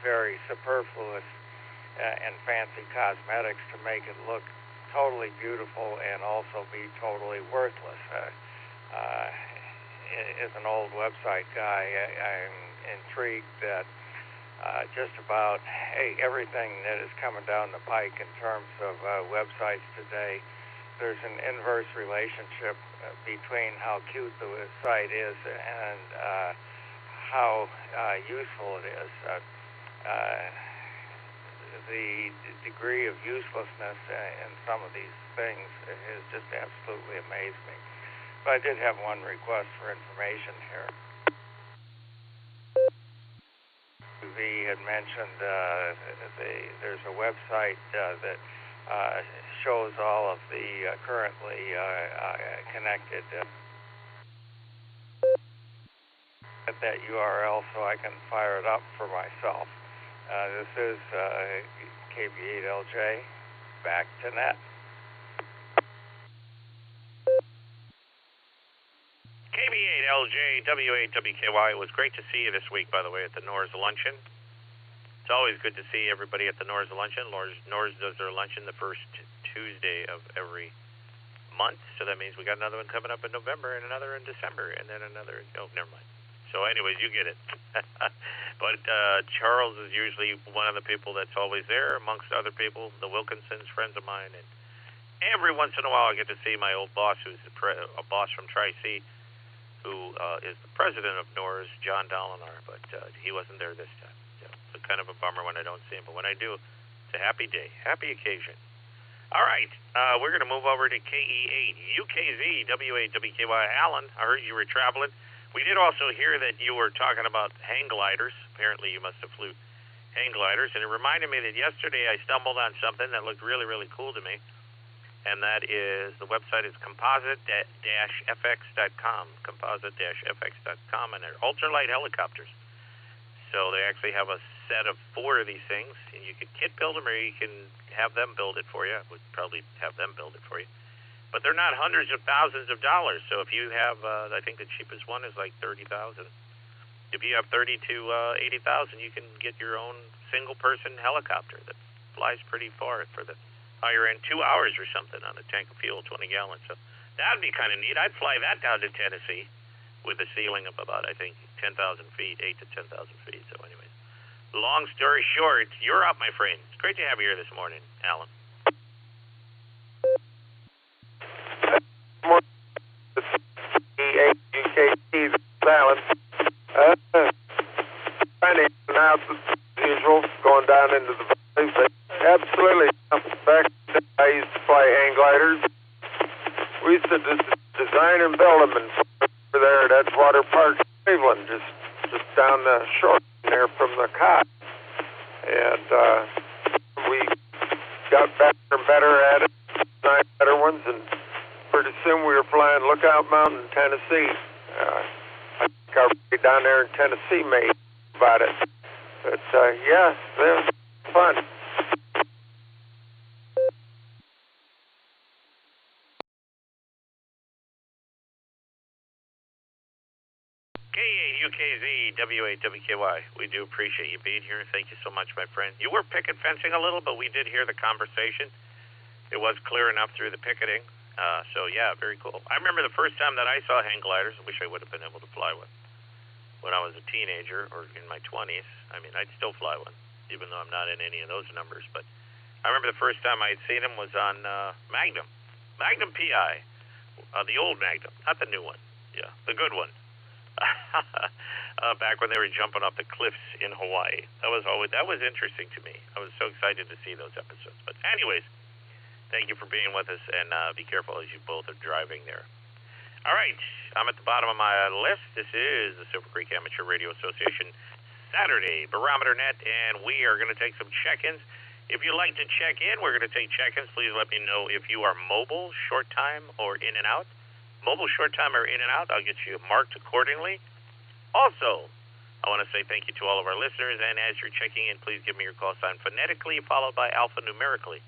very superfluous and fancy cosmetics to make it look totally beautiful and also be totally worthless. As an old website guy, I'm intrigued that just about everything that is coming down the pike in terms of websites today. There's an inverse relationship between how cute the site is and how useful it is. The degree of uselessness in some of these things has just absolutely amazed me. But I did have one request for information here. V had mentioned there's a website that shows all of the currently connected at that URL so I can fire it up for myself. This is KB8LJ, back to net. KB8LJ, W8WKY. It was great to see you this week, by the way, at the NORS Luncheon. It's always good to see everybody at the NORS Luncheon. NORS does their luncheon the first Tuesday of every month, so that means we got another one coming up in November and another in December and then another, never mind. So anyways, you get it. But Charles is usually one of the people that's always there, amongst other people, the Wilkinsons, friends of mine. And every once in a while I get to see my old boss, who's a boss from Tri-C, who is the president of NORS, John Dolinar, but he wasn't there this time. So it's kind of a bummer when I don't see him. But when I do, it's a happy day, happy occasion. All right, we're going to move over to KE8, UKZ, W8WKY. Alan, I heard you were traveling. We did also hear that you were talking about hang gliders. Apparently you must have flew hang gliders. And it reminded me that yesterday I stumbled on something that looked really, really cool to me. And that is, the website is composite-fx.com, composite-fx.com, and they're ultralight helicopters. So they actually have a set of 4 of these things, and you can kit build them or you can have them build it for you. I would probably have them build it for you. But they're not hundreds of thousands of dollars. So if you have, I think the cheapest one is like $30,000. If you have $30,000 to $80,000, you can get your own single-person helicopter that flies pretty far for the higher end, 2 hours or something on a tank of fuel, 20 gallons. So that would be kind of neat. I'd fly that down to Tennessee with a ceiling of about, I think, 10,000 feet, 8 to 10,000 feet. So anyways, long story short, you're up, my friend. It's great to have you here this morning, Alan. Alan. Finding out as usual, going down into the valley. Absolutely. Back then I used to fly hang gliders. We used to design and build them over there at Edgewater Park, Cleveland, just down the shore there from the cot. And we got better and better at it, designed better ones, and pretty soon we were flying Lookout Mountain, Tennessee. I think our buddy down there in Tennessee made about it. But yeah, it was fun. KUKZ, W8WKY. We do appreciate you being here. Thank you so much, my friend. You were picket fencing a little, but we did hear the conversation. It was clear enough through the picketing. So, yeah, very cool. I remember the first time that I saw hang gliders. I wish I would have been able to fly one when I was a teenager or in my 20s. I mean, I'd still fly one, even though I'm not in any of those numbers. But I remember the first time I had seen them was on Magnum PI, the old Magnum, not the new one. Yeah, the good one. Back when they were jumping off the cliffs in Hawaii. That was interesting to me. I was so excited to see those episodes. But anyways, thank you for being with us, and be careful as you both are driving there. All right, I'm at the bottom of my list. This is the Silvercreek Amateur Radio Association Saturday Barometer Net, and we are going to take some check-ins. If you'd like to check in, we're going to take check-ins. Please let me know if you are mobile, short time, or in and out. Mobile, short time, or in and out, I'll get you marked accordingly. Also, I want to say thank you to all of our listeners, and as you're checking in, please give me your call sign phonetically, followed by alphanumerically.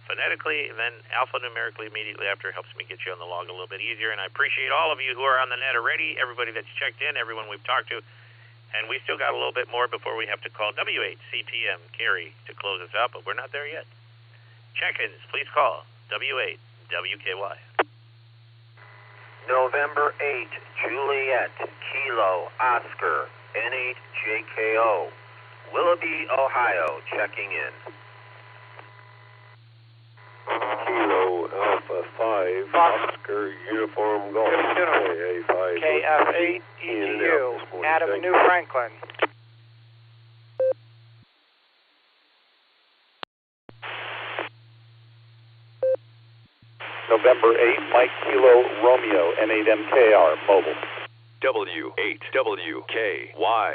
Phonetically, and then alphanumerically immediately after helps me get you on the log a little bit easier. And I appreciate all of you who are on the net already, everybody that's checked in, everyone we've talked to. And we still got a little bit more before we have to call W8CTM Carrie to close us out, but we're not there yet. Check-ins, please call W8WKY. November 8, Juliet, Kilo, Oscar, N8JKO, Willoughby, Ohio, checking in. Kilo Alpha 5, Oscar Uniform Golf, KA5. KF8 ETU, Adam New Franklin. November 8, Mike Kilo Romeo, N8MKR, mobile. W8WKY.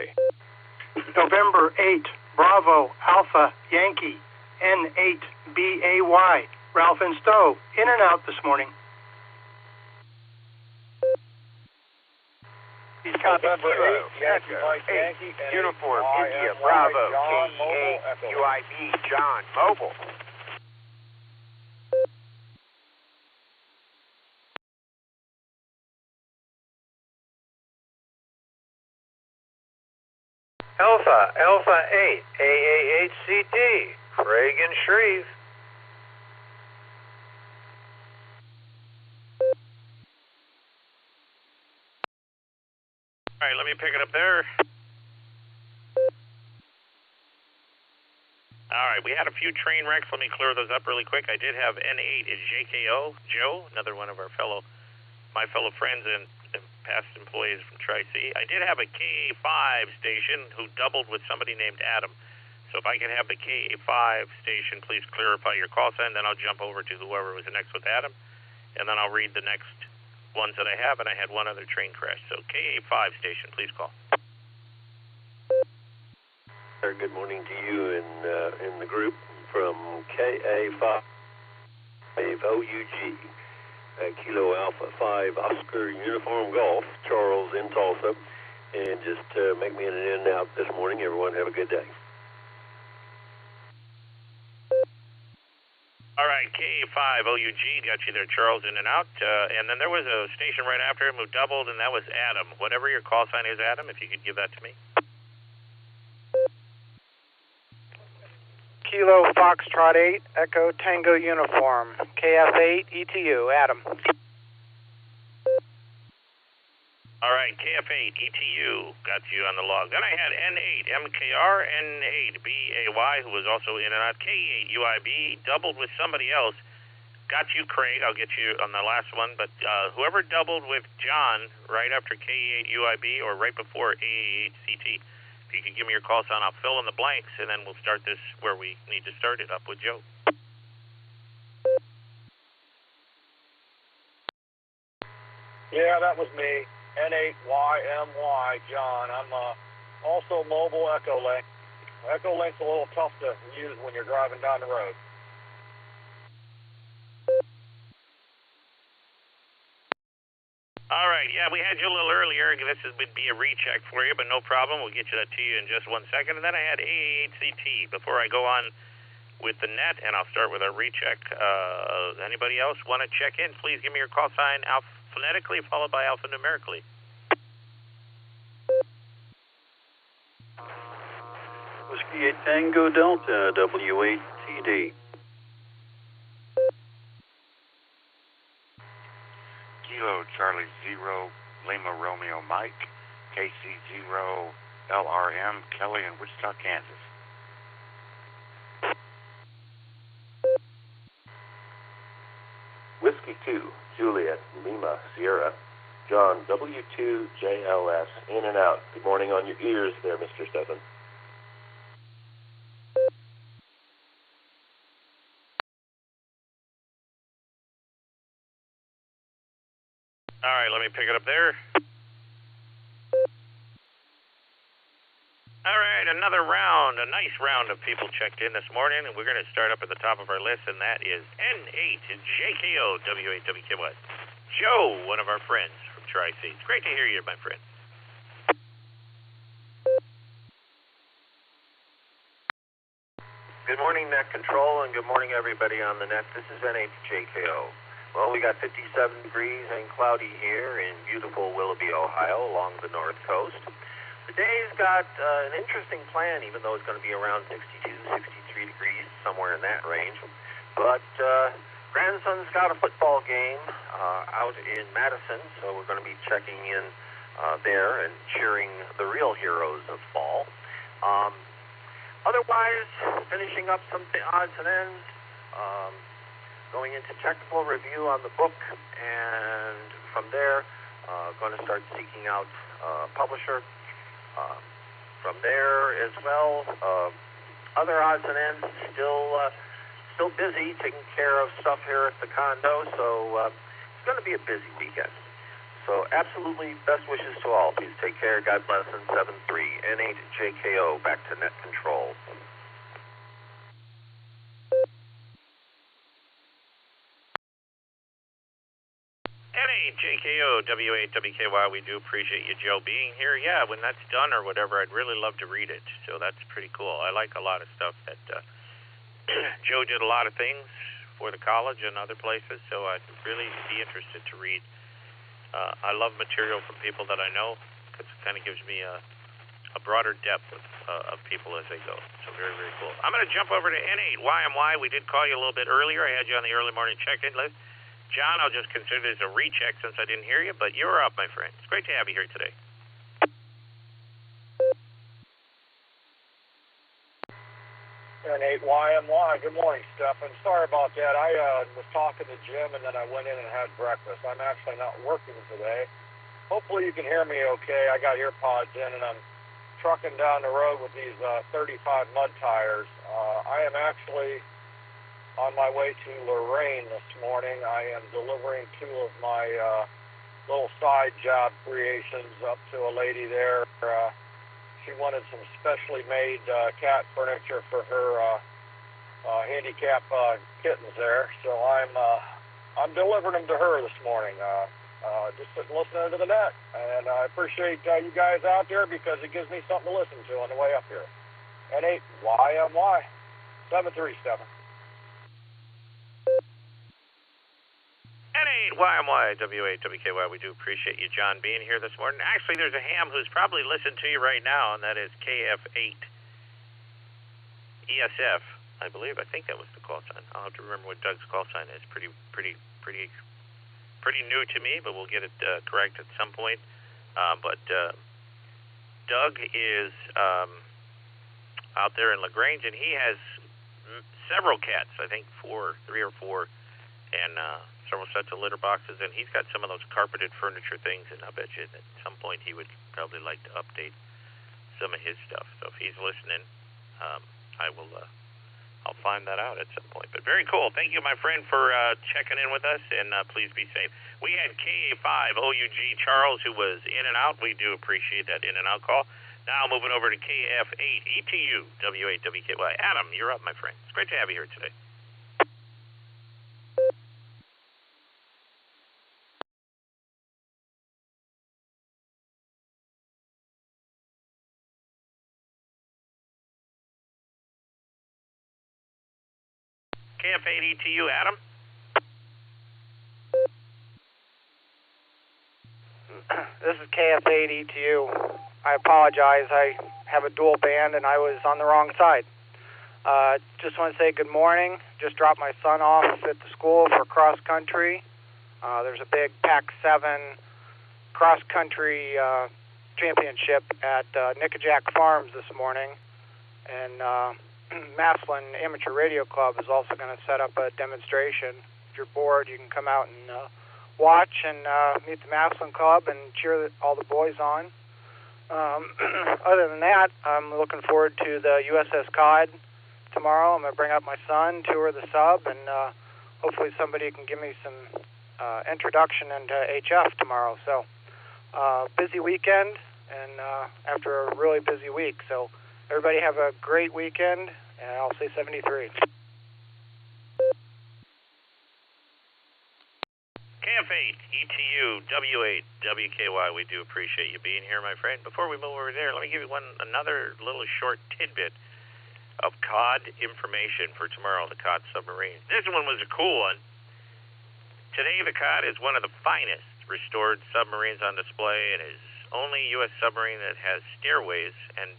November 8, Bravo Alpha Yankee, N8BAY, Ralph and Stowe, in and out this morning. November 8, Yankee Mike Yankee, Uniform India Bravo, KE8 UIB, John, mobile. Alpha 8, AAHCT, Craig and Shreve. All right, let me pick it up there. All right, we had a few train wrecks. Let me clear those up really quick. I did have N8 is JKO, Joe, another one of my fellow friends and past employees from Tri-C. I did have a KA5 station who doubled with somebody named Adam. So if I can have the KA5 station, please clarify your call sign, then I'll jump over to whoever was next with Adam, and then I'll read the next ones that I have, and I had one other train crash. So KA5 station, please call. Good morning to you in the group from KA5 OUG. Kilo Alpha 5 Oscar Uniform Golf, Charles in Tulsa, and just make me in and out this morning. Everyone have a good day. All right, KA5 OUG, got you there, Charles, in and out. And then there was a station right after him who doubled, and that was Adam. Whatever your call sign is, Adam, if you could give that to me. Kilo Foxtrot 8, Echo Tango Uniform, KF8 ETU, Adam. All right, KF8 ETU, got you on the log. Then I had N8 MKR, N8 BAY, who was also in and out, K8 UIB, doubled with somebody else. Got you, Craig, I'll get you on the last one, but whoever doubled with John right after K8 UIB or right before AAHCT, if you could give me your call sign, I'll fill in the blanks, and then we'll start this where we need to start it up with Joe. Yeah, that was me. N8YMY, John. I'm also mobile EchoLink. EchoLink's a little tough to use when you're driving down the road. All right, yeah, we had you a little earlier. This would be a recheck for you, but no problem. We'll get you that to you in just 1 second. And then I had AAHCT. Before I go on with the net, and I'll start with our recheck. Anybody else want to check in? Please give me your call sign phonetically followed by alphanumerically. Whiskey 8 Tango Delta, W8TD. Kilo Charlie 0 Lima Romeo Mike, KC0 LRM Kelly in Wichita, Kansas. Whiskey 2 Juliet Lima Sierra, John W2JLS, in and out. Good morning on your ears there, Mr. Stephan. All right, let me pick it up there. All right, another round, a nice round of people checked in this morning, and we're going to start up at the top of our list, and that is N8 JKO W8WKY. Joe, one of our friends from Tri-C. It's great to hear you, my friend. Good morning, Net Control, and good morning, everybody on the net. This is N8 JKO. Well, we got 57 degrees and cloudy here in beautiful Willoughby, Ohio, along the north coast. The day's got an interesting plan, even though it's going to be around 62, 63 degrees, somewhere in that range. But grandson's got a football game out in Madison, so we're going to be checking in there and cheering the real heroes of fall. Otherwise, finishing up some odds and ends, going into technical review on the book, and from there, going to start seeking out a publisher. From there as well, other odds and ends, still busy taking care of stuff here at the condo, so it's going to be a busy weekend. So absolutely best wishes to all. Please take care. God bless. And 73 N8JKO back to net control. N8JKO W8WKY. We do appreciate you, Joe, being here. Yeah, when that's done or whatever, I'd really love to read it. So that's pretty cool. I like a lot of stuff that Joe did a lot of things for the college and other places, so I'd really be interested to read. I love material from people that I know because it kind of gives me a broader depth of people as they go. So very, very cool. I'm going to jump over to N8YMY. We did call you a little bit earlier. I had you on the early morning check-in list. John, I'll just consider this a recheck since I didn't hear you, but you're up, my friend. It's great to have you here today. N8YMY. Good morning, Stefan. Sorry about that. I was talking to Jim, and then I went in and had breakfast. I'm actually not working today. Hopefully you can hear me okay. I got earpods in, and I'm trucking down the road with these 35 mud tires. I am actually on my way to Lorraine this morning. I am delivering two of my little side job creations up to a lady there. She wanted some specially made cat furniture for her handicap kittens there, so I'm delivering them to her this morning. Just sitting listening to the net, and I appreciate you guys out there because it gives me something to listen to on the way up here. N8YMY 737. N8YMY W8WKY. We do appreciate you, John, being here this morning. Actually, there's a ham who's probably listening to you right now, and that is KF8 ESF. I believe. I think that was the call sign. I'll have to remember what Doug's call sign is. Pretty new to me, but we'll get it correct at some point. But Doug is out there in LaGrange, and he has several cats. I think 3 or 4, and several sets of litter boxes, and he's got some of those carpeted furniture things, and I bet you at some point he would probably like to update some of his stuff. So if he's listening, I'll find that out at some point. But very cool. Thank you, my friend, for checking in with us, and please be safe. We had KA5 OUG Charles, who was in and out. We do appreciate that in and out call. Now moving over to KF8 ETU W8WKY. Adam, you're up, my friend. It's great to have you here today. KF8 ETU, Adam. This is KF8 ETU. I apologize. I have a dual band, and I was on the wrong side. Just want to say good morning. Just dropped my son off at the school for cross country. There's a big Pac-7 cross country championship at Nickajack Farms this morning, and Masley Amateur Radio Club is also going to set up a demonstration. If you're bored, you can come out and watch and meet the Masley Club and cheer all the boys on. Other than that, I'm looking forward to the USS Cod tomorrow. I'm going to bring up my son, tour the sub, and hopefully somebody can give me some introduction into HF tomorrow. So busy weekend, and after a really busy week. So everybody have a great weekend, and I'll say 73. KF8 ETU W8WKY. We do appreciate you being here, my friend. Before we move over there, let me give you another little short tidbit of COD information for tomorrow, the COD submarine. This one was a cool one. Today, the COD is one of the finest restored submarines on display and is only U.S. submarine that has stairways and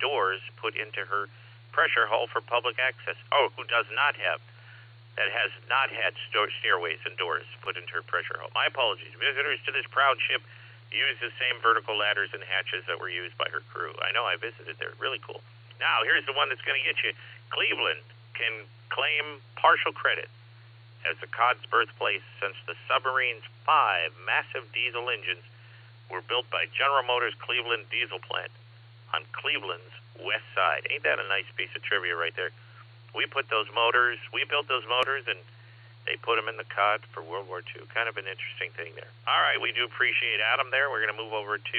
doors put into her pressure hull for public access. Oh, who does not have, that has not had stairways and doors put into her pressure hull. My apologies. Visitors to this proud ship use the same vertical ladders and hatches that were used by her crew. I know, I visited there. Really cool. Now, here's the one that's going to get you. Cleveland can claim partial credit as the cod's birthplace since the submarine's 5 massive diesel engines were built by General Motors' Cleveland diesel plant on Cleveland's west side. Ain't that a nice piece of trivia right there? We built those motors, and they put them in the cod for World War II. Kind of an interesting thing there. All right, we do appreciate Adam there. We're going to move over to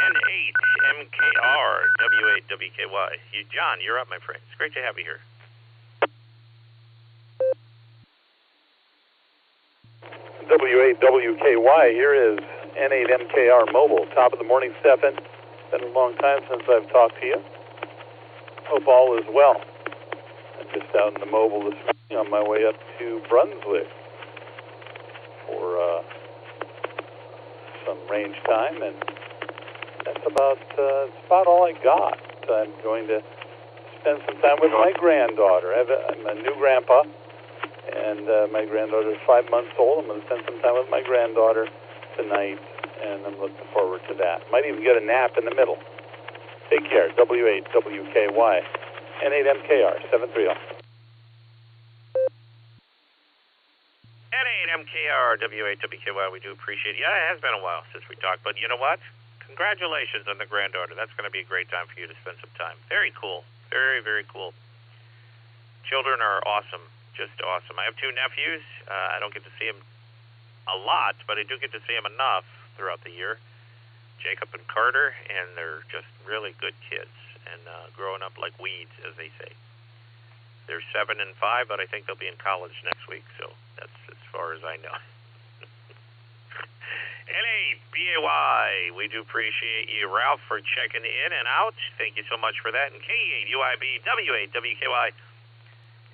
N8MKR W8WKY. John, you're up, my friend. It's great to have you here. W8WKY, here is N8MKR Mobile. Top of the morning, Stefan. Been a long time since I've talked to you. Hope all is well. I'm just out in the mobile this morning on my way up to Brunswick for some range time, and that's about all I got. I'm going to spend some time with my granddaughter. I'm a new grandpa, and my granddaughter is 5 months old. I'm going to spend some time with my granddaughter tonight, and I'm looking forward to that. Might even get a nap in the middle. Take care. W8WKY. N8MKR 730. N8MKR W8WKY, we do appreciate it. Yeah, it has been a while since we talked, but you know what? Congratulations on the granddaughter. That's going to be a great time for you to spend some time. Very cool. Very, very cool. Children are awesome. Just awesome. I have 2 nephews. I don't get to see them a lot, but I do get to see them enough throughout the year. Jacob and Carter, and they're just really good kids and growing up like weeds, as they say. They're 7 and 5, but I think they'll be in college next week, so that's as far as I know. N8BAY, we do appreciate you, Ralph, for checking in and out. Thank you so much for that. And K8UIB W8WKY.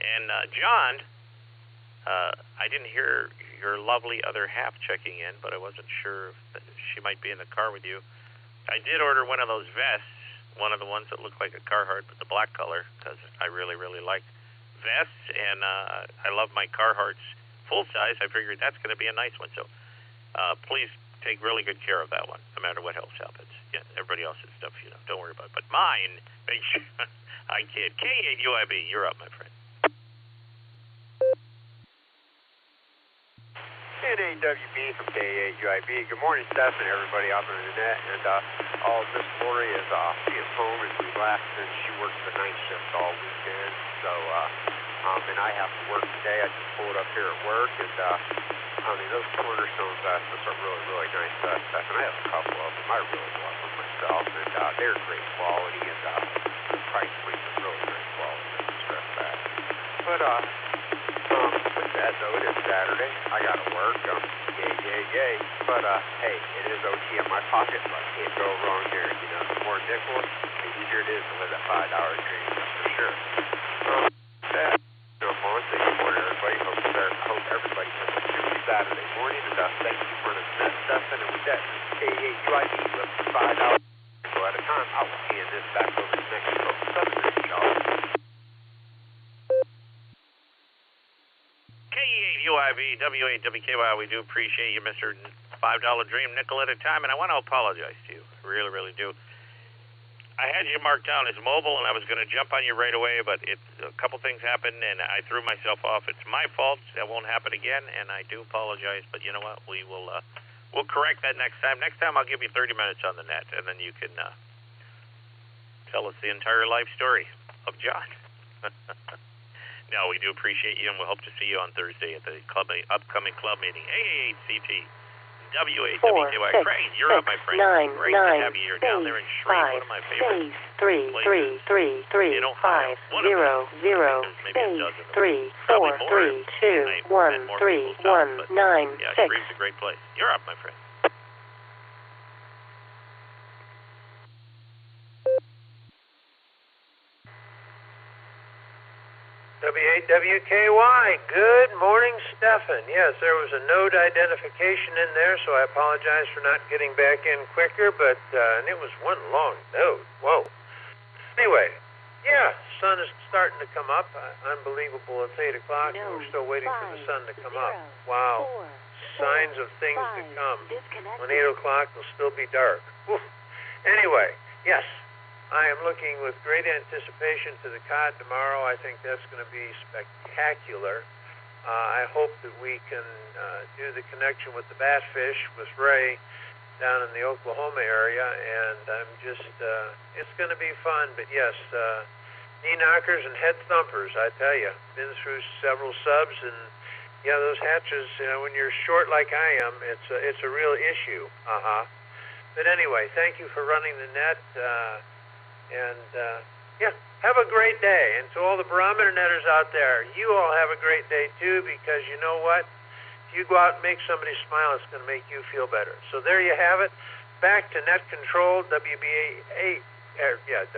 And John, I didn't hear your lovely other half checking in, but I wasn't sure if she might be in the car with you. I did order one of those vests, one of the ones that look like a Carhartt, but the black color, because I really, really like vests, and I love my Carhartts full size. I figured that's going to be a nice one. So please take really good care of that one, no matter what else happens. Yeah, everybody else's stuff, don't worry about it. But mine, make sure I kid. K8UIB, you're up, my friend. N8WB from K8UIB. Good morning, Steph, and everybody out there in the net. And Miss Lori is being home and relaxed, and she works the night shift all weekend. So, and I have to work today. I just pulled up here at work, and those cornerstone vests are really, really nice, Steph. And I have a couple of them. I really love them myself, and they're great quality, and the price point is really great quality. Don't stress that. But with that though, it is Saturday. I gotta work. Yay. But hey, it is OT in my pocket, so I can't go wrong here. The more nickels, the easier it is to live that $5 dream, that's for sure. Good morning, everybody. Hope everybody has a good Saturday morning, and thank you for the net stuff. And with that, K8UIB, with $5 so at a time, I will hand this back over to next week. Southern y'all. K8UIB, W8WKY, we do appreciate you, Mr. $5 Dream, nickel at a time, and I want to apologize to you. I really, really do. I had you marked down as mobile, and I was going to jump on you right away, but a couple things happened, and I threw myself off. It's my fault. That won't happen again, and I do apologize, but you know what? We'll correct that next time. Next time, I'll give you 30 minutes on the net, and then you can tell us the entire life story of John. No, we do appreciate you, and we'll hope to see you on Thursday at the upcoming club meeting. AAHCT, W8WKY. Craig, you're up, my friend. Great to have you here down there in Shreve, one of my favorite places in Ohio. 3-3-3-3-3-4-3-2-1-3-1-9-6. Yeah, Shreve's a great place. You're up, my friend. W8WKY, good morning, Stefan. Yes, there was a node identification in there, so I apologize for not getting back in quicker, but and it was one long node. Whoa. Anyway, yeah, sun is starting to come up. Unbelievable, it's 8 o'clock, and we're still waiting for the sun to come up. Wow. Signs of things to come. When 8 o'clock, it'll still be dark. Whew. Anyway, yes, I am looking with great anticipation to the cod tomorrow. I think that's going to be spectacular. I hope that we can do the connection with the bassfish with Ray down in the Oklahoma area, and I'm just, it's going to be fun. But yes, knee knockers and head thumpers, I tell you. Been through several subs, and yeah, those hatches, when you're short like I am, it's a real issue. But anyway, thank you for running the net, and yeah, have a great day. And to all the barometer netters out there, you all have a great day too, because you know what? If you go out and make somebody smile, it's going to make you feel better. So there you have it. Back to net control, WB8, W8,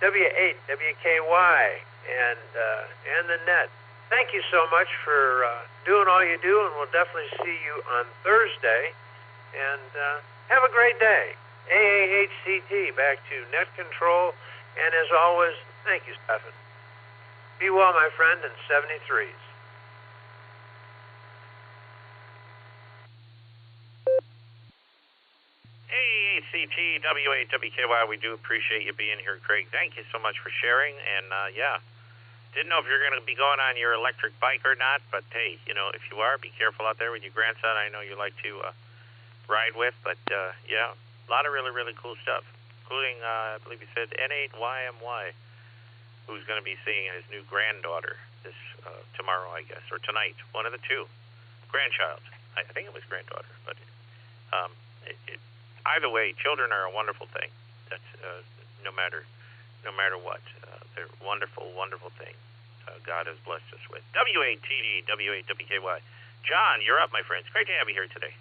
WKY, and the net. Thank you so much for doing all you do, and we'll definitely see you on Thursday. And have a great day. AAHCT, back to net control. And as always, thank you, Stephen. Be well, my friend, in 73s. AACT, W8, WKY, we do appreciate you being here, Craig. Thank you so much for sharing. And, yeah, didn't know if you're going to be going on your electric bike or not, but, hey, if you are, be careful out there with your grandson. I know you like to ride with, but, yeah, a lot of really, really cool stuff, including, I believe you said, N8YMY, who's going to be seeing his new granddaughter this tomorrow, I guess, or tonight, one of the two. Grandchild. I think it was granddaughter, but either way, children are a wonderful thing. That's no matter what. They're a wonderful, wonderful thing. God has blessed us with. W8TD, W8WKY. John, you're up, my friends. Great to have you here today.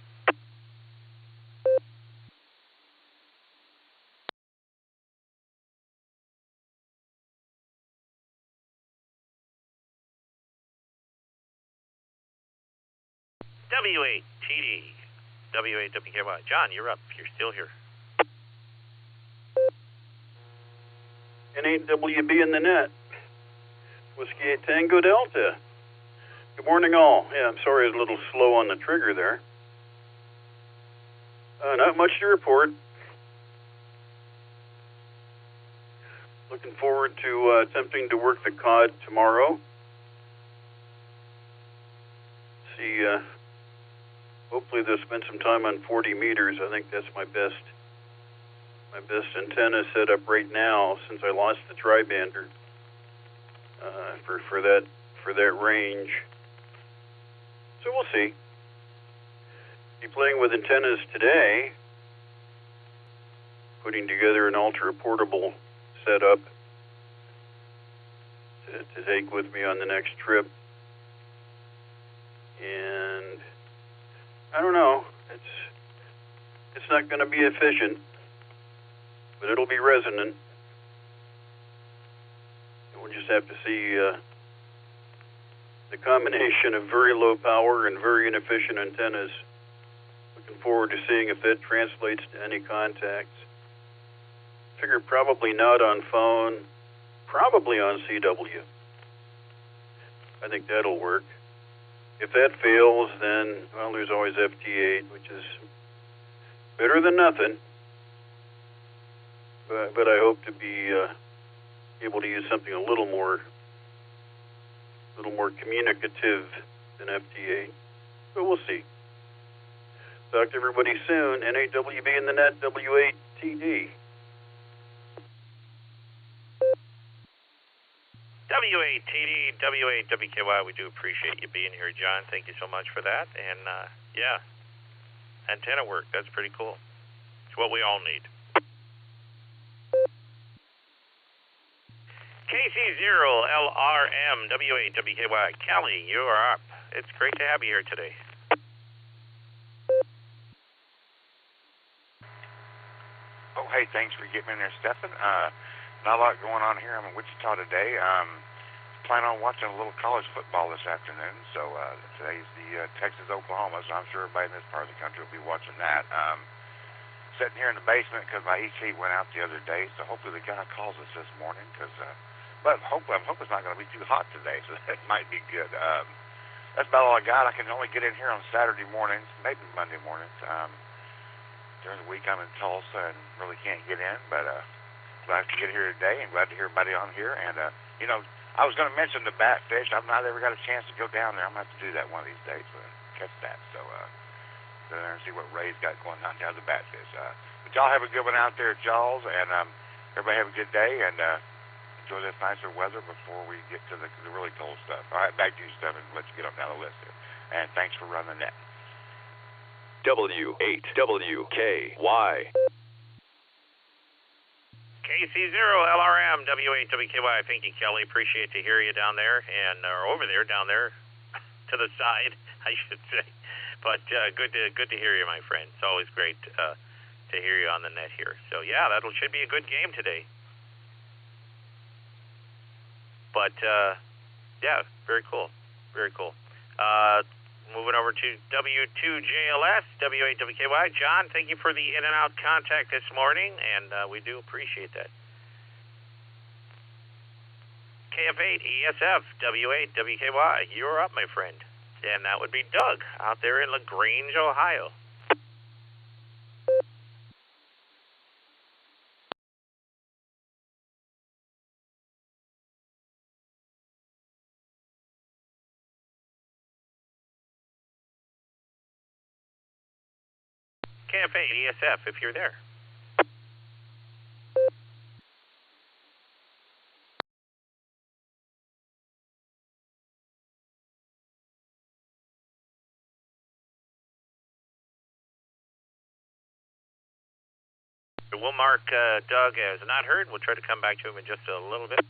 W8TD, W8WKY. John, you're up. You're still here. N8WB in the net. Whiskey 8 Tango Delta. Good morning, all. Yeah, I'm sorry I was a little slow on the trigger there. Not much to report. Looking forward to attempting to work the cod tomorrow. See, hopefully they'll spend some time on 40 meters. I think that's my best antenna set up right now, since I lost the tri-bander for that range. So we'll see. Be playing with antennas today, putting together an ultra portable setup to take with me on the next trip. And I don't know, it's not going to be efficient, but it'll be resonant. And we'll just have to see the combination of very low power and very inefficient antennas. Looking forward to seeing if that translates to any contacts. Figure probably not on phone, probably on CW. I think that'll work. If that fails, then, well, there's always FT8, which is better than nothing. But I hope to be able to use something a little more communicative than FT8. But we'll see. Talk to everybody soon. N8WB in the net, W8TD. W8TD, W8WKY, we do appreciate you being here, John. Thank you so much for that. And, yeah, antenna work, that's pretty cool. It's what we all need. KC0LRM, W8WKY. Kelly, you are up. It's great to have you here today. Oh, hey, thanks for getting me in there, Stephen. Not a lot going on here. I'm in Wichita today. Plan on watching a little college football this afternoon. So today's the Texas-Oklahoma, so I'm sure everybody in this part of the country will be watching that. Sitting here in the basement because my AC went out the other day, so hopefully the guy calls us this morning. But I'm hoping it's not going to be too hot today, so that might be good. That's about all I got. I can only get in here on Saturday mornings, maybe Monday mornings. During the week I'm in Tulsa and really can't get in, but glad to get here today and glad to hear everybody on here. And, you know, I was going to mention the Batfish. I've not ever got a chance to go down there. I'm going to have to do that one of these days to catch that. So, go there and see what Ray's got going on down the Batfish. But y'all have a good one out there at Jaws, and everybody have a good day, and enjoy this nicer weather before we get to the really cold stuff. All right, back to you, Stephen, and let you get on down the list here. And thanks for running the net. W8WKY. KC0LRM W8WKY. Thank you, Kelly. Appreciate to hear you down there, and or over there, down there to the side, I should say. But good to hear you, my friend. It's always great to hear you on the net here. So yeah, should be a good game today. But yeah, very cool, very cool. Moving over to W2JLS, W8WKY. John, thank you for the in and out contact this morning, and we do appreciate that. KF8 ESF, W8WKY. You're up, my friend. And that would be Doug out there in LaGrange, Ohio. KF8 ESF, if you're there. We'll mark Doug as not heard. We'll try to come back to him in just a little bit.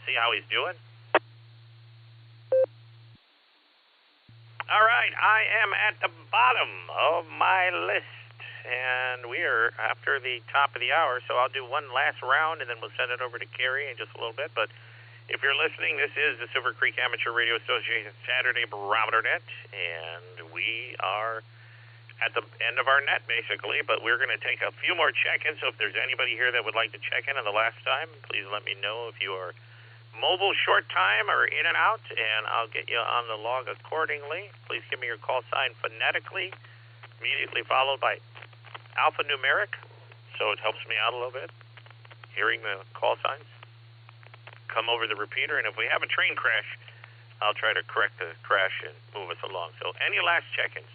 See how he's doing. All right, I am at the bottom of my list, and we are after the top of the hour, so I'll do one last round, and then we'll send it over to Carrie in just a little bit. But if you're listening, this is the Silvercreek Amateur Radio Association Saturday Barometer Net, and we are at the end of our net, basically, but we're going to take a few more check-ins, so if there's anybody here that would like to check in on the last time, please let me know if you are mobile short time or in and out, and I'll get you on the log accordingly. Please give me your call sign phonetically, immediately followed by alphanumeric, so it helps me out a little bit, hearing the call signs. Come over the repeater, and if we have a train crash, I'll try to correct the crash and move us along. So any last check-ins,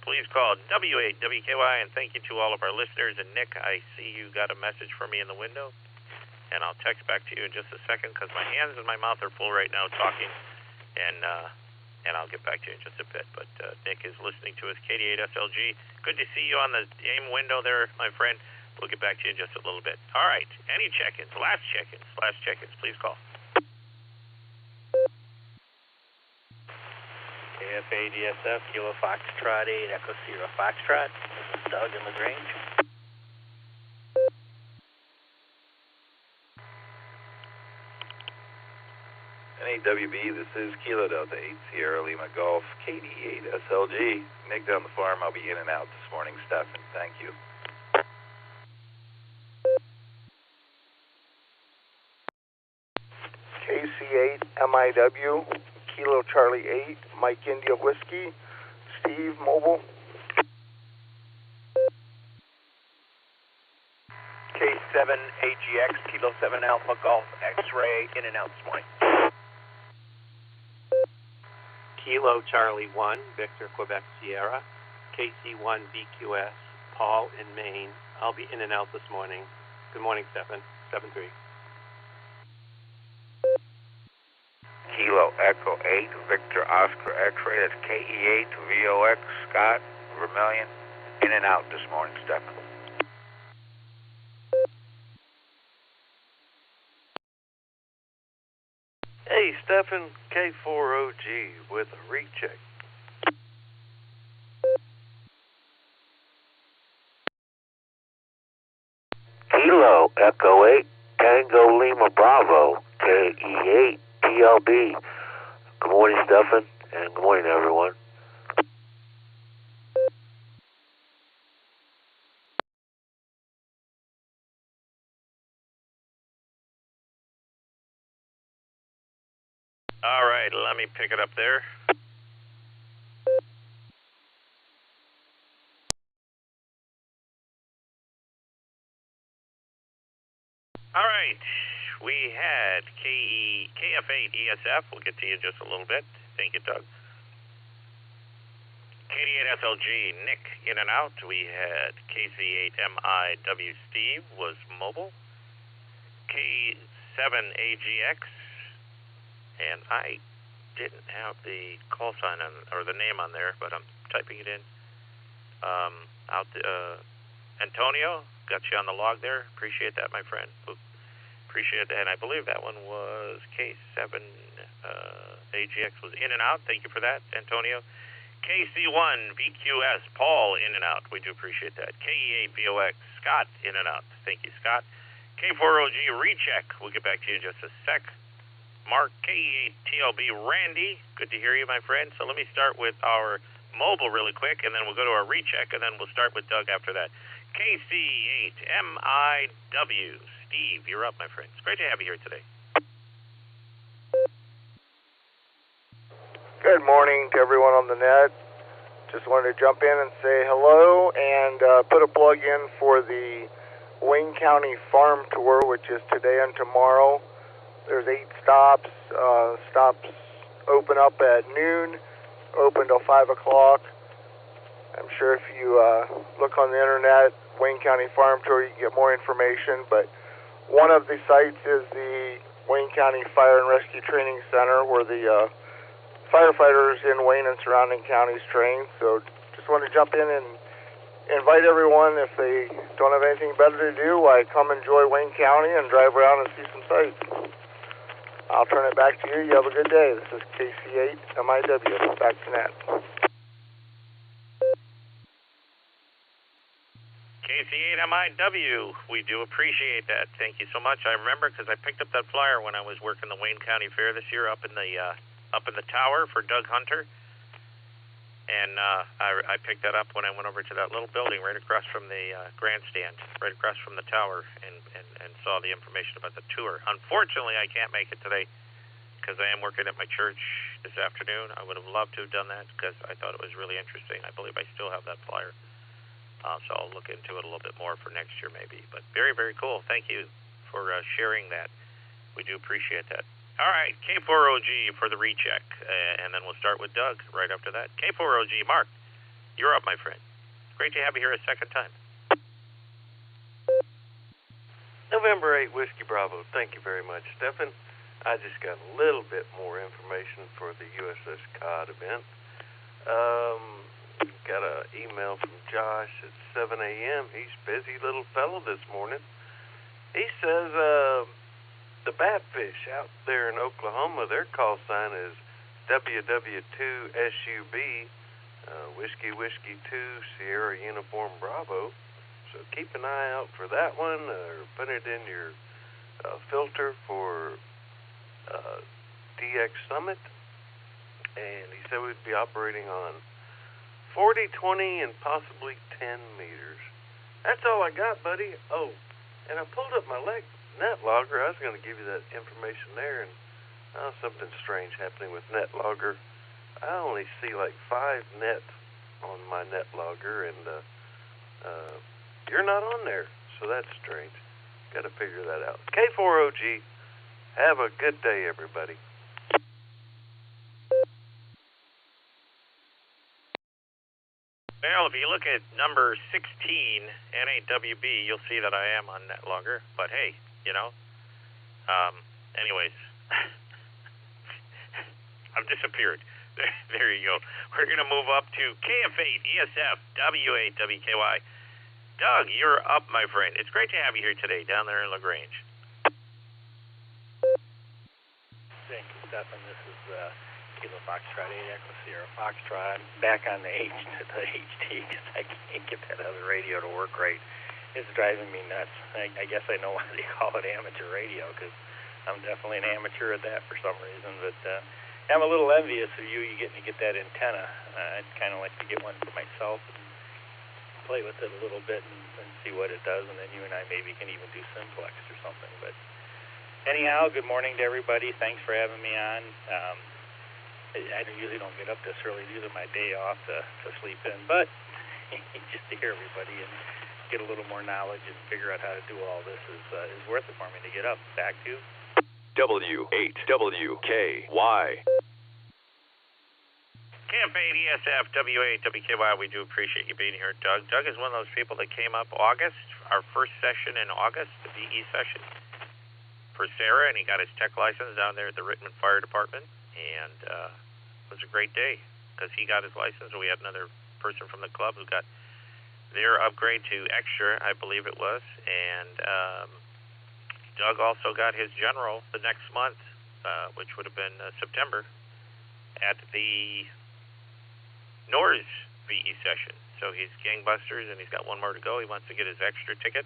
please call W8WKY, and thank you to all of our listeners. And Nick, I see you got a message for me in the window, and I'll text back to you in just a second because my hands and my mouth are full right now talking, and I'll get back to you in just a bit. But Nick is listening to us, KD8SLG. Good to see you on the AIM window there, my friend. We'll get back to you in just a little bit. All right, any check-ins, last check-ins, please call. KF8 ESF, Kilo Foxtrot 8, Echo Sierra Foxtrot. This is Doug in LaGrange. NAWB, this is Kilo Delta 8, Sierra Lima Golf, KD8 SLG. Nick down the farm, I'll be in and out this morning, Stephen. Thank you. KC8 MIW, Kilo Charlie 8, Mike India Whiskey, Steve Mobile. K7 AGX, Kilo 7 Alpha Golf X-Ray, in and out this morning. Kilo Charlie 1, Victor Quebec Sierra, KC1 BQS, Paul in Maine. I'll be in and out this morning. Good morning, Stephen. 7-3. Kilo Echo 8, Victor Oscar X-Ray, that's KE8 VOX, Scott, Vermilion, in and out this morning, Stephen. Hey, Stephen, K4OG with a recheck. Kilo Echo 8, Tango Lima Bravo, KE8 TLB. Good morning, Stephen, and good morning, everyone. All right, let me pick it up there. right. We had KF8 ESF. We'll get to you in just a little bit. Thank you, Doug. KD8 SLG, Nick, in and out. We had KC8 MIW Steve, was mobile. K7 AGX, and I didn't have the call sign on, or the name on there, but I'm typing it in. Antonio, got you on the log there. Appreciate that, my friend. Appreciate that. And I believe that one was K7 AGX was in and out. Thank you for that, Antonio. KC1 VQS, Paul, in and out. We do appreciate that. KE8 BOX, Scott, in and out. Thank you, Scott. K4OG Recheck. We'll get back to you in just a sec. Mark, KE8 TLB Randy. Good to hear you, my friend. So let me start with our mobile really quick, and then we'll go to our recheck, and then we'll start with Doug after that. KC8 MIW. Steve, you're up, my friend. It's great to have you here today. Good morning to everyone on the net. Just wanted to jump in and say hello and put a plug in for the Wayne County Farm Tour, which is today and tomorrow. There's 8 stops. Stops open up at noon, open till 5 o'clock. I'm sure if you look on the internet, Wayne County Farm Tour, you can get more information. But one of the sites is the Wayne County Fire and Rescue Training Center, where the firefighters in Wayne and surrounding counties train. So just want to jump in and invite everyone, if they don't have anything better to do, why come enjoy Wayne County and drive around and see some sights. I'll turn it back to you. You have a good day. This is KC8 MIW. Back to net. KC8 MIW, we do appreciate that. Thank you so much. I remember because I picked up that flyer when I was working the Wayne County Fair this year up in the tower for Doug Hunter. And I picked that up when I went over to that little building right across from the grandstand, right across from the tower, and saw the information about the tour. Unfortunately, I can't make it today because I am working at my church this afternoon. I would have loved to have done that because I thought it was really interesting. I believe I still have that flyer. So I'll look into it a little bit more for next year maybe. But very, very cool. Thank you for sharing that. We do appreciate that. All right, K4OG for the recheck, and then we'll start with Doug right after that. K4OG, Mark, you're up, my friend. Great to have you here a second time. November 8, Whiskey Bravo. Thank you very much, Stephen. I just got a little bit more information for the USS COD event. Got an email from Josh at 7 a.m. He's a busy little fellow this morning. He says, the Batfish out there in Oklahoma, their call sign is WW2SUB, Whiskey 2 Sierra Uniform Bravo. So keep an eye out for that one, or put it in your filter for DX Summit. And he said we'd be operating on 40, 20, and possibly 10 meters. That's all I got, buddy. Oh, and I pulled up my net logger. I was going to give you that information there, and something strange happening with net logger. I only see like 5 net on my net logger, and you're not on there, so that's strange. Got to figure that out. K4OG, have a good day, everybody. Well, if you look at number 16, NAWB, you'll see that I am on NetLogger. But hey, you know, anyways, I've disappeared. There you go. We're going to move up to KF8, ESF, W8, WKY. Doug, you're up, my friend. It's great to have you here today down there in LaGrange. Thank you, Stephen. This is Kilo Foxtrot 8 Echo Sierra Foxtrot. Back on the HT because I can't get that other radio to work right. It's driving me nuts. I guess I know why they call it amateur radio, because I'm definitely an amateur at that for some reason. But I'm a little envious of you. You getting to get that antenna. I'd kind of like to get one for myself and play with it a little bit and see what it does, and then you and I maybe can even do simplex or something. But anyhow, good morning to everybody. Thanks for having me on. I usually don't get up this early. These are my day off to sleep in, but just to hear everybody. And get a little more knowledge and figure out how to do all this is worth it for me to get up. Back to W8WKY. Camp 8 ESF W8 WKY, we do appreciate you being here, Doug. Doug is one of those people that came up August, our first session in August, the VE session, for Sarah, and he got his tech license down there at the Rittman Fire Department, and it was a great day because he got his license, and we had another person from the club who got their upgrade to extra, I believe it was, and Doug also got his general the next month, which would have been September, at the Nor's VE session. So he's gangbusters, and he's got one more to go. He wants to get his extra ticket,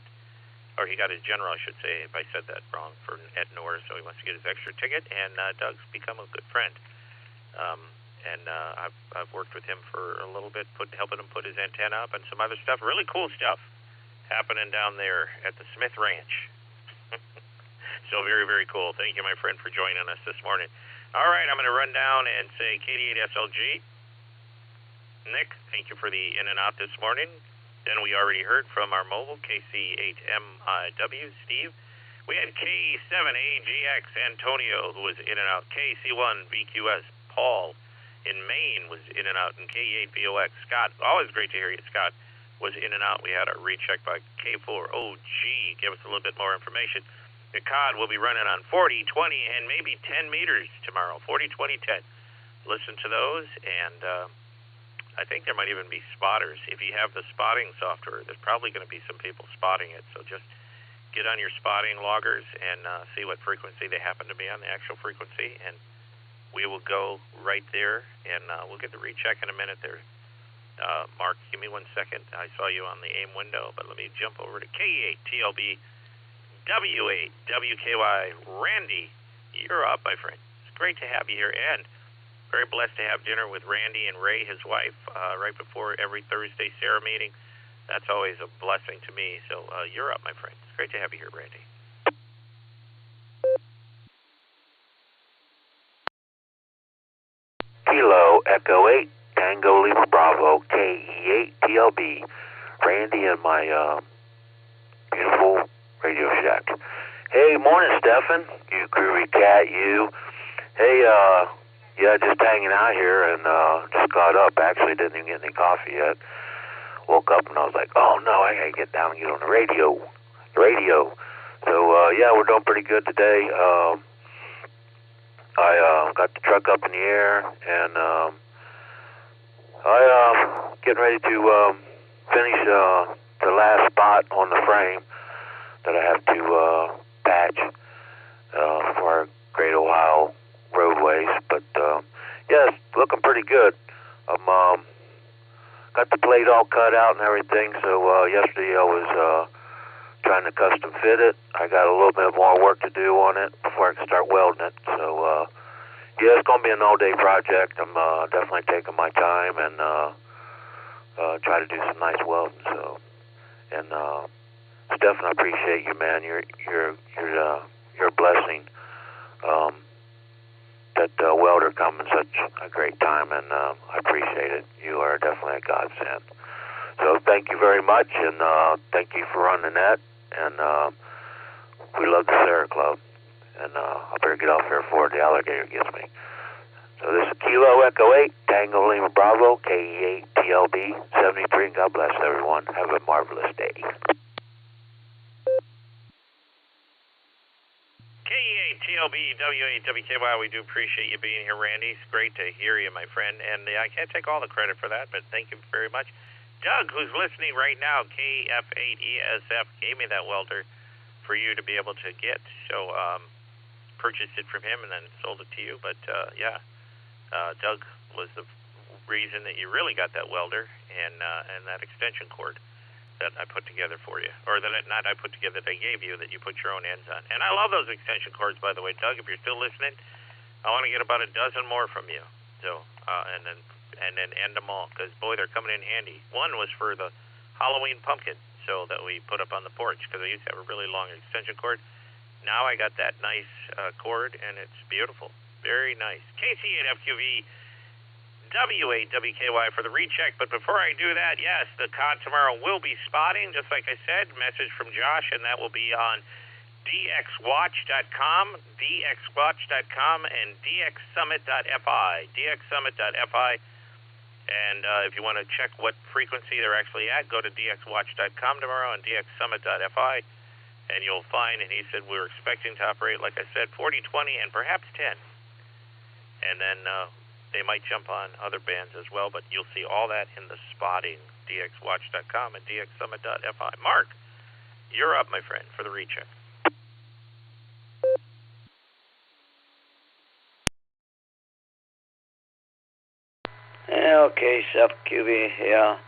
or he got his general, I should say, if I said that wrong, at Nor's. So he wants to get his extra ticket, and Doug's become a good friend. I've worked with him for a little bit, helping him put his antenna up and some other stuff. Really cool stuff happening down there at the Smith Ranch. So very, very cool. Thank you, my friend, for joining us this morning. All right, I'm going to run down and say KD8SLG. Nick, thank you for the in and out this morning. Then we already heard from our mobile, KC8MIW, Steve. We had K7AGX, Antonio, who was in and out. KC1VQS, Paul, in Maine, was in and out. And K8VOX, Scott, always great to hear you, Scott, was in and out. We had our recheck by K4OG, give us a little bit more information. The COD will be running on 40, 20, and maybe 10 meters tomorrow. 40, 20, 10. Listen to those, and I think there might even be spotters. If you have the spotting software, there's probably going to be some people spotting it. So just get on your spotting loggers and see what frequency they happen to be on, the actual frequency, and we will go right there, and we'll get the recheck in a minute there. Mark, give me 1 second. I saw you on the AIM window, but let me jump over to K8TLB W8 WKY. Randy, you're up, my friend. It's great to have you here, and very blessed to have dinner with Randy and Ray, his wife, right before every Thursday Sarah meeting. That's always a blessing to me. So you're up, my friend. It's great to have you here, Randy. Kilo Echo 8 Tango Lima Bravo KE8 TLB. Randy in my beautiful Radio Shack. Hey, morning, Stefan. You groovy cat, you. Hey, yeah, just hanging out here and just got up. Actually, didn't even get any coffee yet. Woke up and I was like, oh no, I gotta get down and get on the radio. So, yeah, we're doing pretty good today. I got the truck up in the air and I getting ready to finish the last spot on the frame that I have to patch for our Great Ohio roadways, but yeah, it's looking pretty good. Got the plate all cut out and everything, so yesterday I was trying to custom fit it. I got a little bit more work to do on it before I can start welding it, so yeah, it's going to be an all-day project. I'm definitely taking my time and try to do some nice welding, so, and Stefan, I appreciate you, man. You're a blessing. That welder come in such a great time, and I appreciate it. You are definitely a godsend. So thank you very much, and thank you for running the net, and we love the Sarah Club, and I better get off here before the alligator gets me. So this is Kilo Echo 8, Tango Lima Bravo, KE8 TLB 73. God bless everyone. Have a marvelous day. KE8 TLB W8 WKY, we do appreciate you being here, Randy. It's great to hear you, my friend, and I can't take all the credit for that, but thank you very much. Doug, who's listening right now, KF8ESF, gave me that welder for you to be able to get, so purchased it from him and then sold it to you, but yeah, Doug was the reason that you really got that welder and that extension cord that I put together for you, or that not I put together, that I gave you, that you put your own ends on. And I love those extension cords, by the way. Doug, if you're still listening, I want to get about a dozen more from you. So, and then end them all, because boy, they're coming in handy. One was for the Halloween pumpkin, so that we put up on the porch, because I used to have a really long extension cord. Now I got that nice cord, and it's beautiful, very nice. KC8FQV W8WKY for the recheck. But before I do that, yes, the con tomorrow will be spotting, just like I said. Message from Josh, and that will be on dxwatch.com, and dxsummit.fi, dxsummit.fi. And if you want to check what frequency they're actually at, go to dxwatch.com tomorrow and dxsummit.fi, and you'll find, and he said we're expecting to operate, like I said, 40, 20, and perhaps 10. And then they might jump on other bands as well, but you'll see all that in the spotting, dxwatch.com and dxsummit.fi. Mark, you're up, my friend, for the recheck. Okay, SFQB, yeah.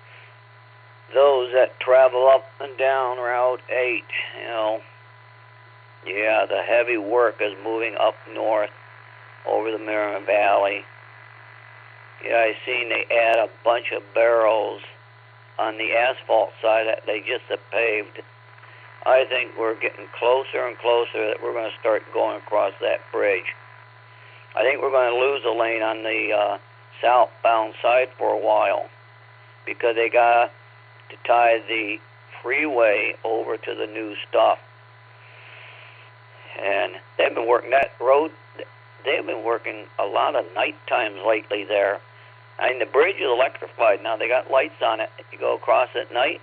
Those that travel up and down Route 8, yeah, the heavy work is moving up north over the Merriman Valley. Yeah, I seen they add a bunch of barrels on the asphalt side that they just have paved. I think we're getting closer and closer that we're going to start going across that bridge. I think we're going to lose a lane on the southbound side for a while because they got to tie the freeway over to the new stuff. And they've been working that road. They've been working a lot of night times lately there. I mean, the bridge is electrified now. They got lights on it. If you go across at night,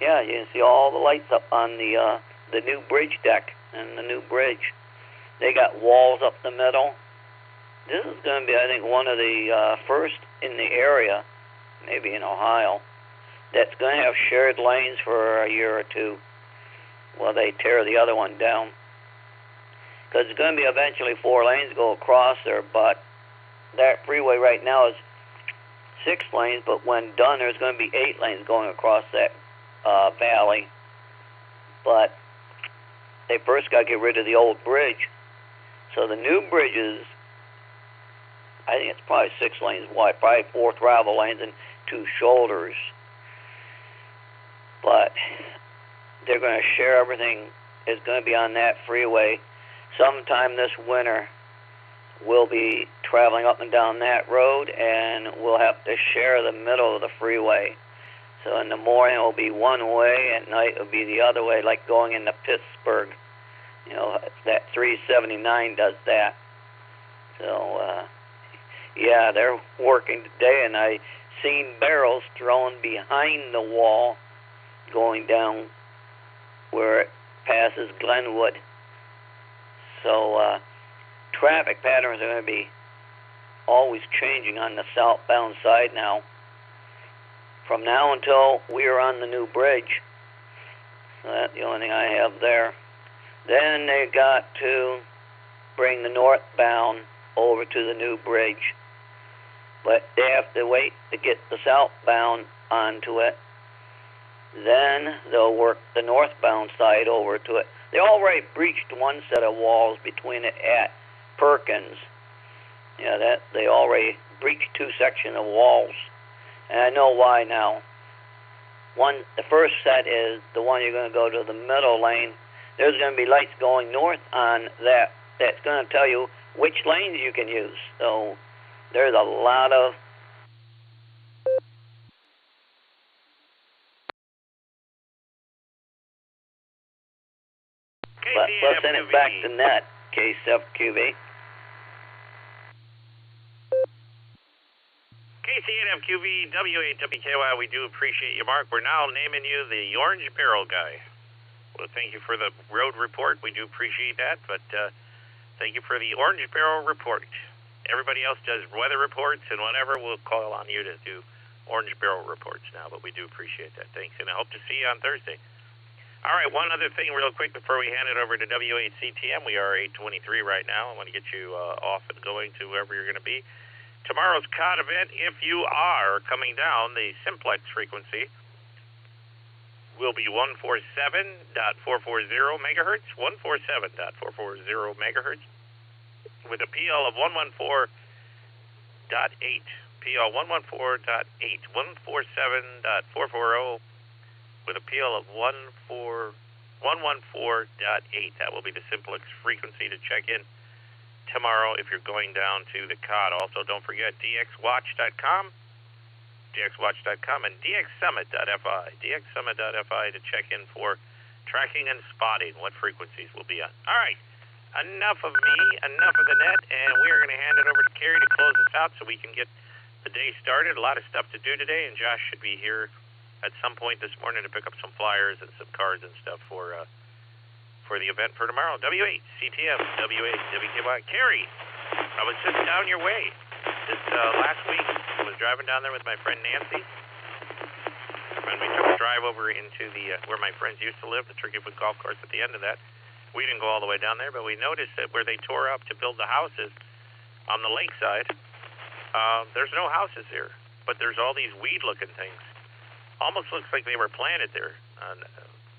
yeah, you can see all the lights up on the new bridge deck and the new bridge. They got walls up the middle. This is going to be, I think, one of the first in the area, maybe in Ohio, that's going to have shared lanes for a year or two while they tear the other one down. Because it's going to be eventually 4 lanes go across there, but that freeway right now is 6 lanes, but when done, there's going to be 8 lanes going across that valley. But they first got to get rid of the old bridge. So the new bridges, I think it's probably 6 lanes wide, probably 4 travel lanes and 2 shoulders. But they're going to share everything. It's going to be on that freeway. Sometime this winter, we'll be traveling up and down that road, and we'll have to share the middle of the freeway. So in the morning, it'll be one way. At night, it'll be the other way, like going into Pittsburgh. That 379 does that. So, yeah, they're working today, and I seen barrels thrown behind the wall going down where it passes Glenwood. So traffic patterns are going to be always changing on the southbound side now. From now until we are on the new bridge. So that's the only thing I have there. Then they got to bring the northbound over to the new bridge. But they have to wait to get the southbound onto it. Then they'll work the northbound side over to it. They already breached one set of walls between it at Perkins. Yeah, that they already breached 2 sections of walls. And I know why now. The first set is the one you're going to go to the middle lane. There's going to be lights going north on that. That's going to tell you which lanes you can use. So there's a lot of let's send it back to net, KCFQB. KCNFQV, W8WKY, we do appreciate you, Mark. We're now naming you the Orange Barrel Guy. Well, thank you for the road report. We do appreciate that, but thank you for the Orange Barrel report. Everybody else does weather reports and whatever. We'll call on you to do Orange Barrel reports now, but we do appreciate that. Thanks, and I hope to see you on Thursday. All right, one other thing real quick before we hand it over to W8CTM. We are 8:23 right now. I want to get you off and going to wherever you're going to be. Tomorrow's COD event, if you are coming down, the simplex frequency will be 147.440 megahertz, 147.440 megahertz, with a PL of 114.8, PL 114.8, 147.440 with a PL of 114.8. That will be the simplex frequency to check in tomorrow if you're going down to the COD. Also, don't forget dxwatch.com, and dxsummit.fi, dxsummit.fi to check in for tracking and spotting what frequencies will be on. All right, enough of me, enough of the net, and we're going to hand it over to Carrie to close us out so we can get the day started. A lot of stuff to do today, and Josh should be here at some point this morning to pick up some flyers and some cards and stuff for the event for tomorrow. W8 CTM, W8 WKY. Carrie, I was just down your way this last week. I was driving down there with my friend Nancy, and we took a drive over into the where my friends used to live, the Turkeywood Golf Course. At the end of that, we didn't go all the way down there, but we noticed that where they tore up to build the houses on the lakeside, there's no houses here, but there's all these weed-looking things. Almost looks like they were planted there.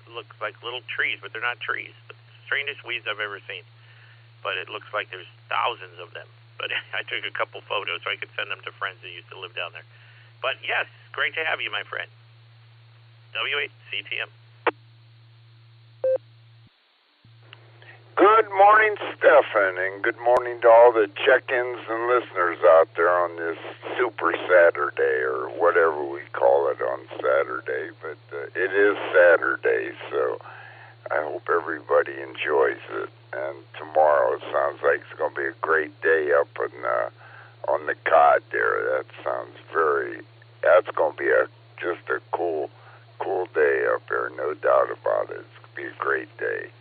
Looks like little trees, but they're not trees. The strangest weeds I've ever seen. But it looks like there's thousands of them. But I took a couple photos so I could send them to friends that used to live down there. But yes, great to have you, my friend. W8 CTM. Good morning, Stefan, and good morning to all the check-ins and listeners out there on this Super Saturday, or whatever we call it on Saturday. But it is Saturday, so I hope everybody enjoys it. And tomorrow it sounds like it's going to be a great day up on the cod there. That's going to be just a cool day up there, no doubt about it. It's going to be a great day.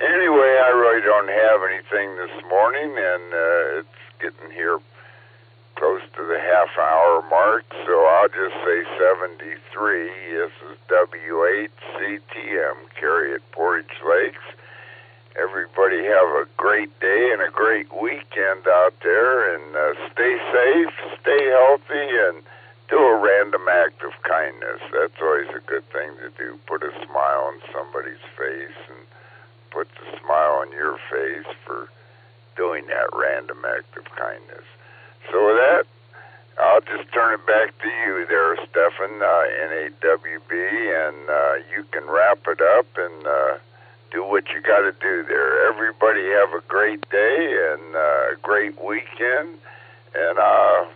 Anyway, I really don't have anything this morning, and it's getting here close to the half-hour mark, so I'll just say 73. This is W8 CTM, Carrie at Portage Lakes. Everybody have a great day and a great weekend out there, and stay safe, stay healthy, and do a random act of kindness. That's always a good thing to do. Put a smile on somebody's face, and put the smile on your face for doing that random act of kindness. So with that, I'll just turn it back to you there, Stefan, NAWB, and you can wrap it up and do what you got to do there. Everybody have a great day and a great weekend, and I'll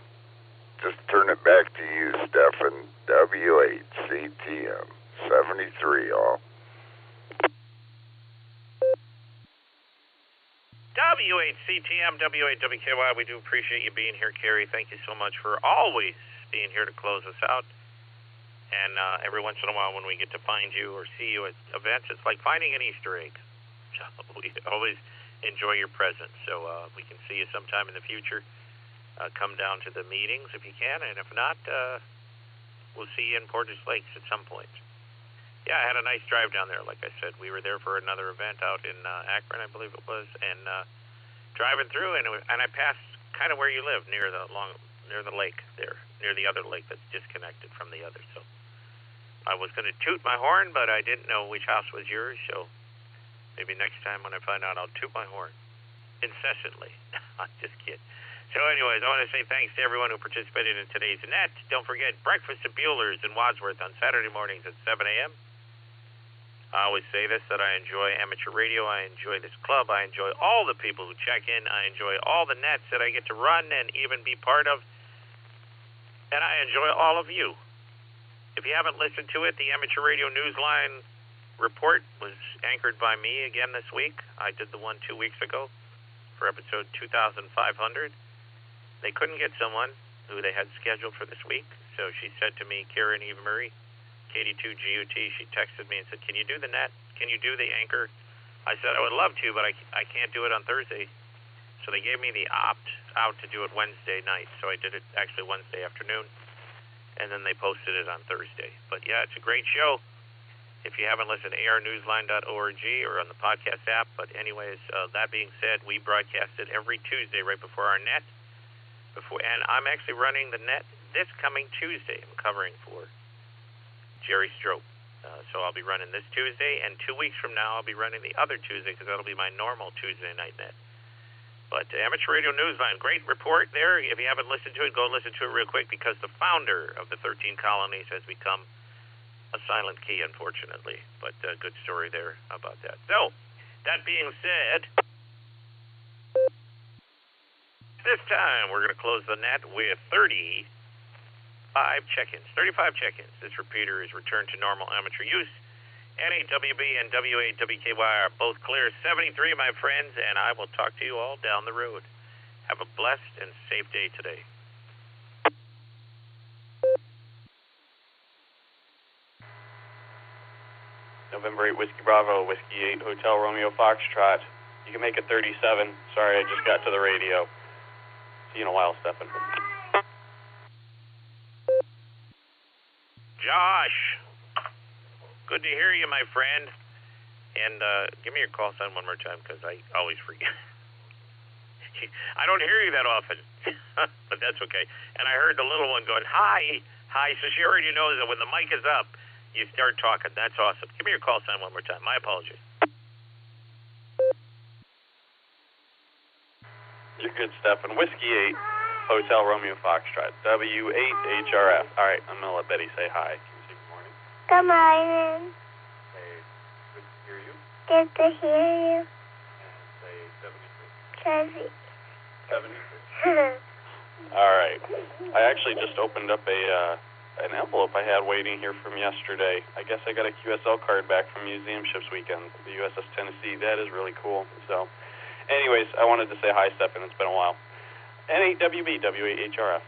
just turn it back to you, Stefan, W8 CTM, 73, all. W8 CTM, W8 WKY, we do appreciate you being here, Carrie. Thank you so much for always being here to close us out. And every once in a while when we get to find you or see you at events, it's like finding an Easter egg. So we always enjoy your presence. So we can see you sometime in the future. Come down to the meetings if you can, and if not, we'll see you in Portage Lakes at some point. Yeah, I had a nice drive down there. Like I said, we were there for another event out in Akron, I believe it was, and driving through, and I passed kind of where you live, near the lake there, near the other lake that's disconnected from the other. So I was going to toot my horn, but I didn't know which house was yours. So maybe next time when I find out, I'll toot my horn incessantly. I'm just kidding. So anyways, I want to say thanks to everyone who participated in today's net. Don't forget Breakfast at Bueller's in Wadsworth on Saturday mornings at 7 a.m. I always say this, that I enjoy amateur radio, I enjoy this club, I enjoy all the people who check in, I enjoy all the nets that I get to run and even be part of, and I enjoy all of you. If you haven't listened to it, the Amateur Radio Newsline report was anchored by me again this week. I did the one 2 weeks ago for episode 2500. They couldn't get someone who they had scheduled for this week, so she said to me, Karen Eve Murray, KD2GUT, she texted me and said, can you do the net? Can you do the anchor? I said, I would love to, but I can't do it on Thursday. So they gave me the opt-out to do it Wednesday night. So I did it actually Wednesday afternoon, and then they posted it on Thursday. But yeah, it's a great show. If you haven't listened, arnewsline.org or on the podcast app. But anyways, that being said, we broadcast it every Tuesday right before our net. And I'm actually running the net this coming Tuesday. I'm covering for Jerry Strope. So I'll be running this Tuesday, and 2 weeks from now I'll be running the other Tuesday because that'll be my normal Tuesday night net. But Amateur Radio Newsline, great report there. If you haven't listened to it, go listen to it real quick because the founder of the 13 colonies has become a silent key, unfortunately. But good story there about that. So, that being said, This time, we're going to close the net with 35 check-ins. 35 check-ins. This repeater is returned to normal amateur use. NAWB and WAWKY are both clear. 73, my friends, and I will talk to you all down the road. Have a blessed and safe day today. November 8, Whiskey Bravo, Whiskey 8, Hotel Romeo Foxtrot. You can make it 37. Sorry, I just got to the radio. See you in a while, Stefan. Josh, good to hear you, my friend. And give me your call sign one more time, because I always forget. I don't hear you that often, but that's okay. And I heard the little one going, hi, hi. So she already knows that when the mic is up, you start talking. That's awesome. Give me your call sign one more time. My apologies. You're good, Stefan. Whiskey 8, Hotel Romeo Foxtrot, W8HRF. All right, I'm going to let Betty say hi. Can you say good morning? Good morning. Hey, good to hear you. Good to hear you. And say 73. 73. All right. I actually just opened up an envelope I had waiting here from yesterday. I guess I got a QSL card back from Museum Ships Weekend, the USS Tennessee. That is really cool. So, anyways, I wanted to say hi, Stefan. It's been a while. NAWB, W8HRF.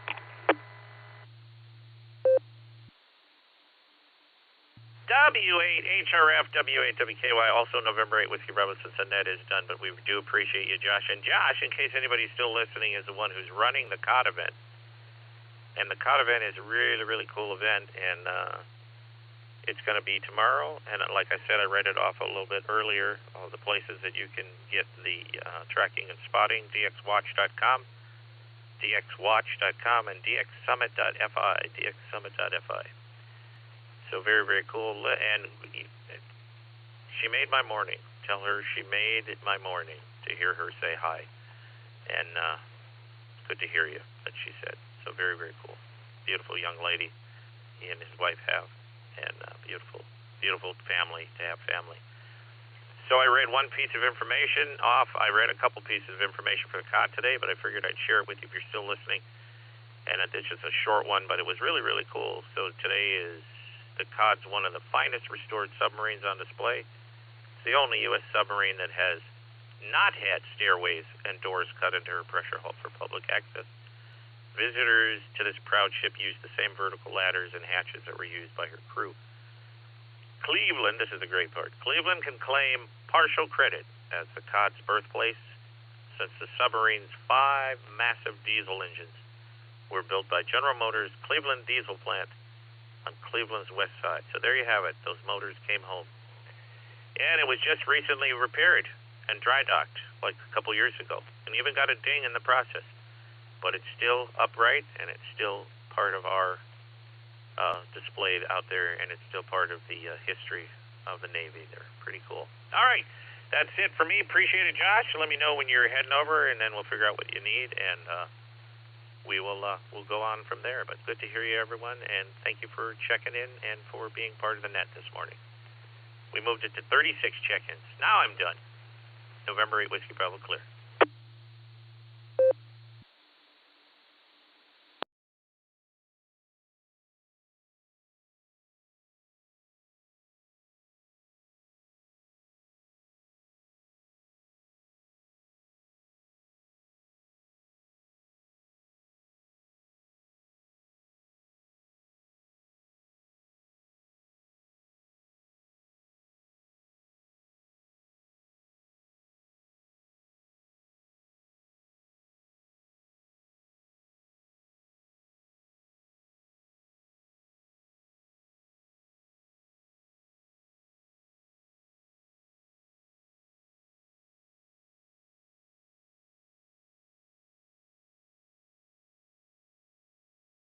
W8HRF, W8WKY, also November 8 Whiskey Bravo, since the net is done, but we do appreciate you, Josh. And Josh, in case anybody's still listening, is the one who's running the COD event. And the COD event is a really, really cool event, and it's going to be tomorrow. And like I said, I read it off a little bit earlier, all the places that you can get the tracking and spotting, dxwatch.com, dxwatch.com, and dxsummit.fi, dxsummit.fi. So very, very cool. And she made my morning. Tell her she made my morning to hear her say hi. And good to hear you, that she said. So very, very cool. Beautiful young lady he and his wife have. And beautiful, beautiful family to have family. So I read one piece of information off. I read a couple pieces of information for the COD today, but I figured I'd share it with you if you're still listening. And it's just a short one, but it was really, really cool. So today is the COD's one of the finest restored submarines on display. It's the only U.S. submarine that has not had stairways and doors cut into her pressure hull for public access. Visitors to this proud ship use the same vertical ladders and hatches that were used by her crew. Cleveland, this is the great part, Cleveland can claim partial credit as the COD's birthplace, since the submarine's 5 massive diesel engines were built by General Motors' Cleveland diesel plant on Cleveland's west side. So there you have it. Those motors came home. And it was just recently repaired and dry docked like a couple years ago, and even got a ding in the process. But it's still upright, and it's still part of our displayed out there, and it's still part of the history of the Navy. They're pretty cool. All right, that's it for me. Appreciate it, Josh. Let me know when you're heading over, and then we'll figure out what you need, and we'll go on from there. But good to hear you, everyone, and thank you for checking in and for being part of the net this morning. We moved it to 36 check-ins. Now I'm done. November 8 Whiskey Bravo clear.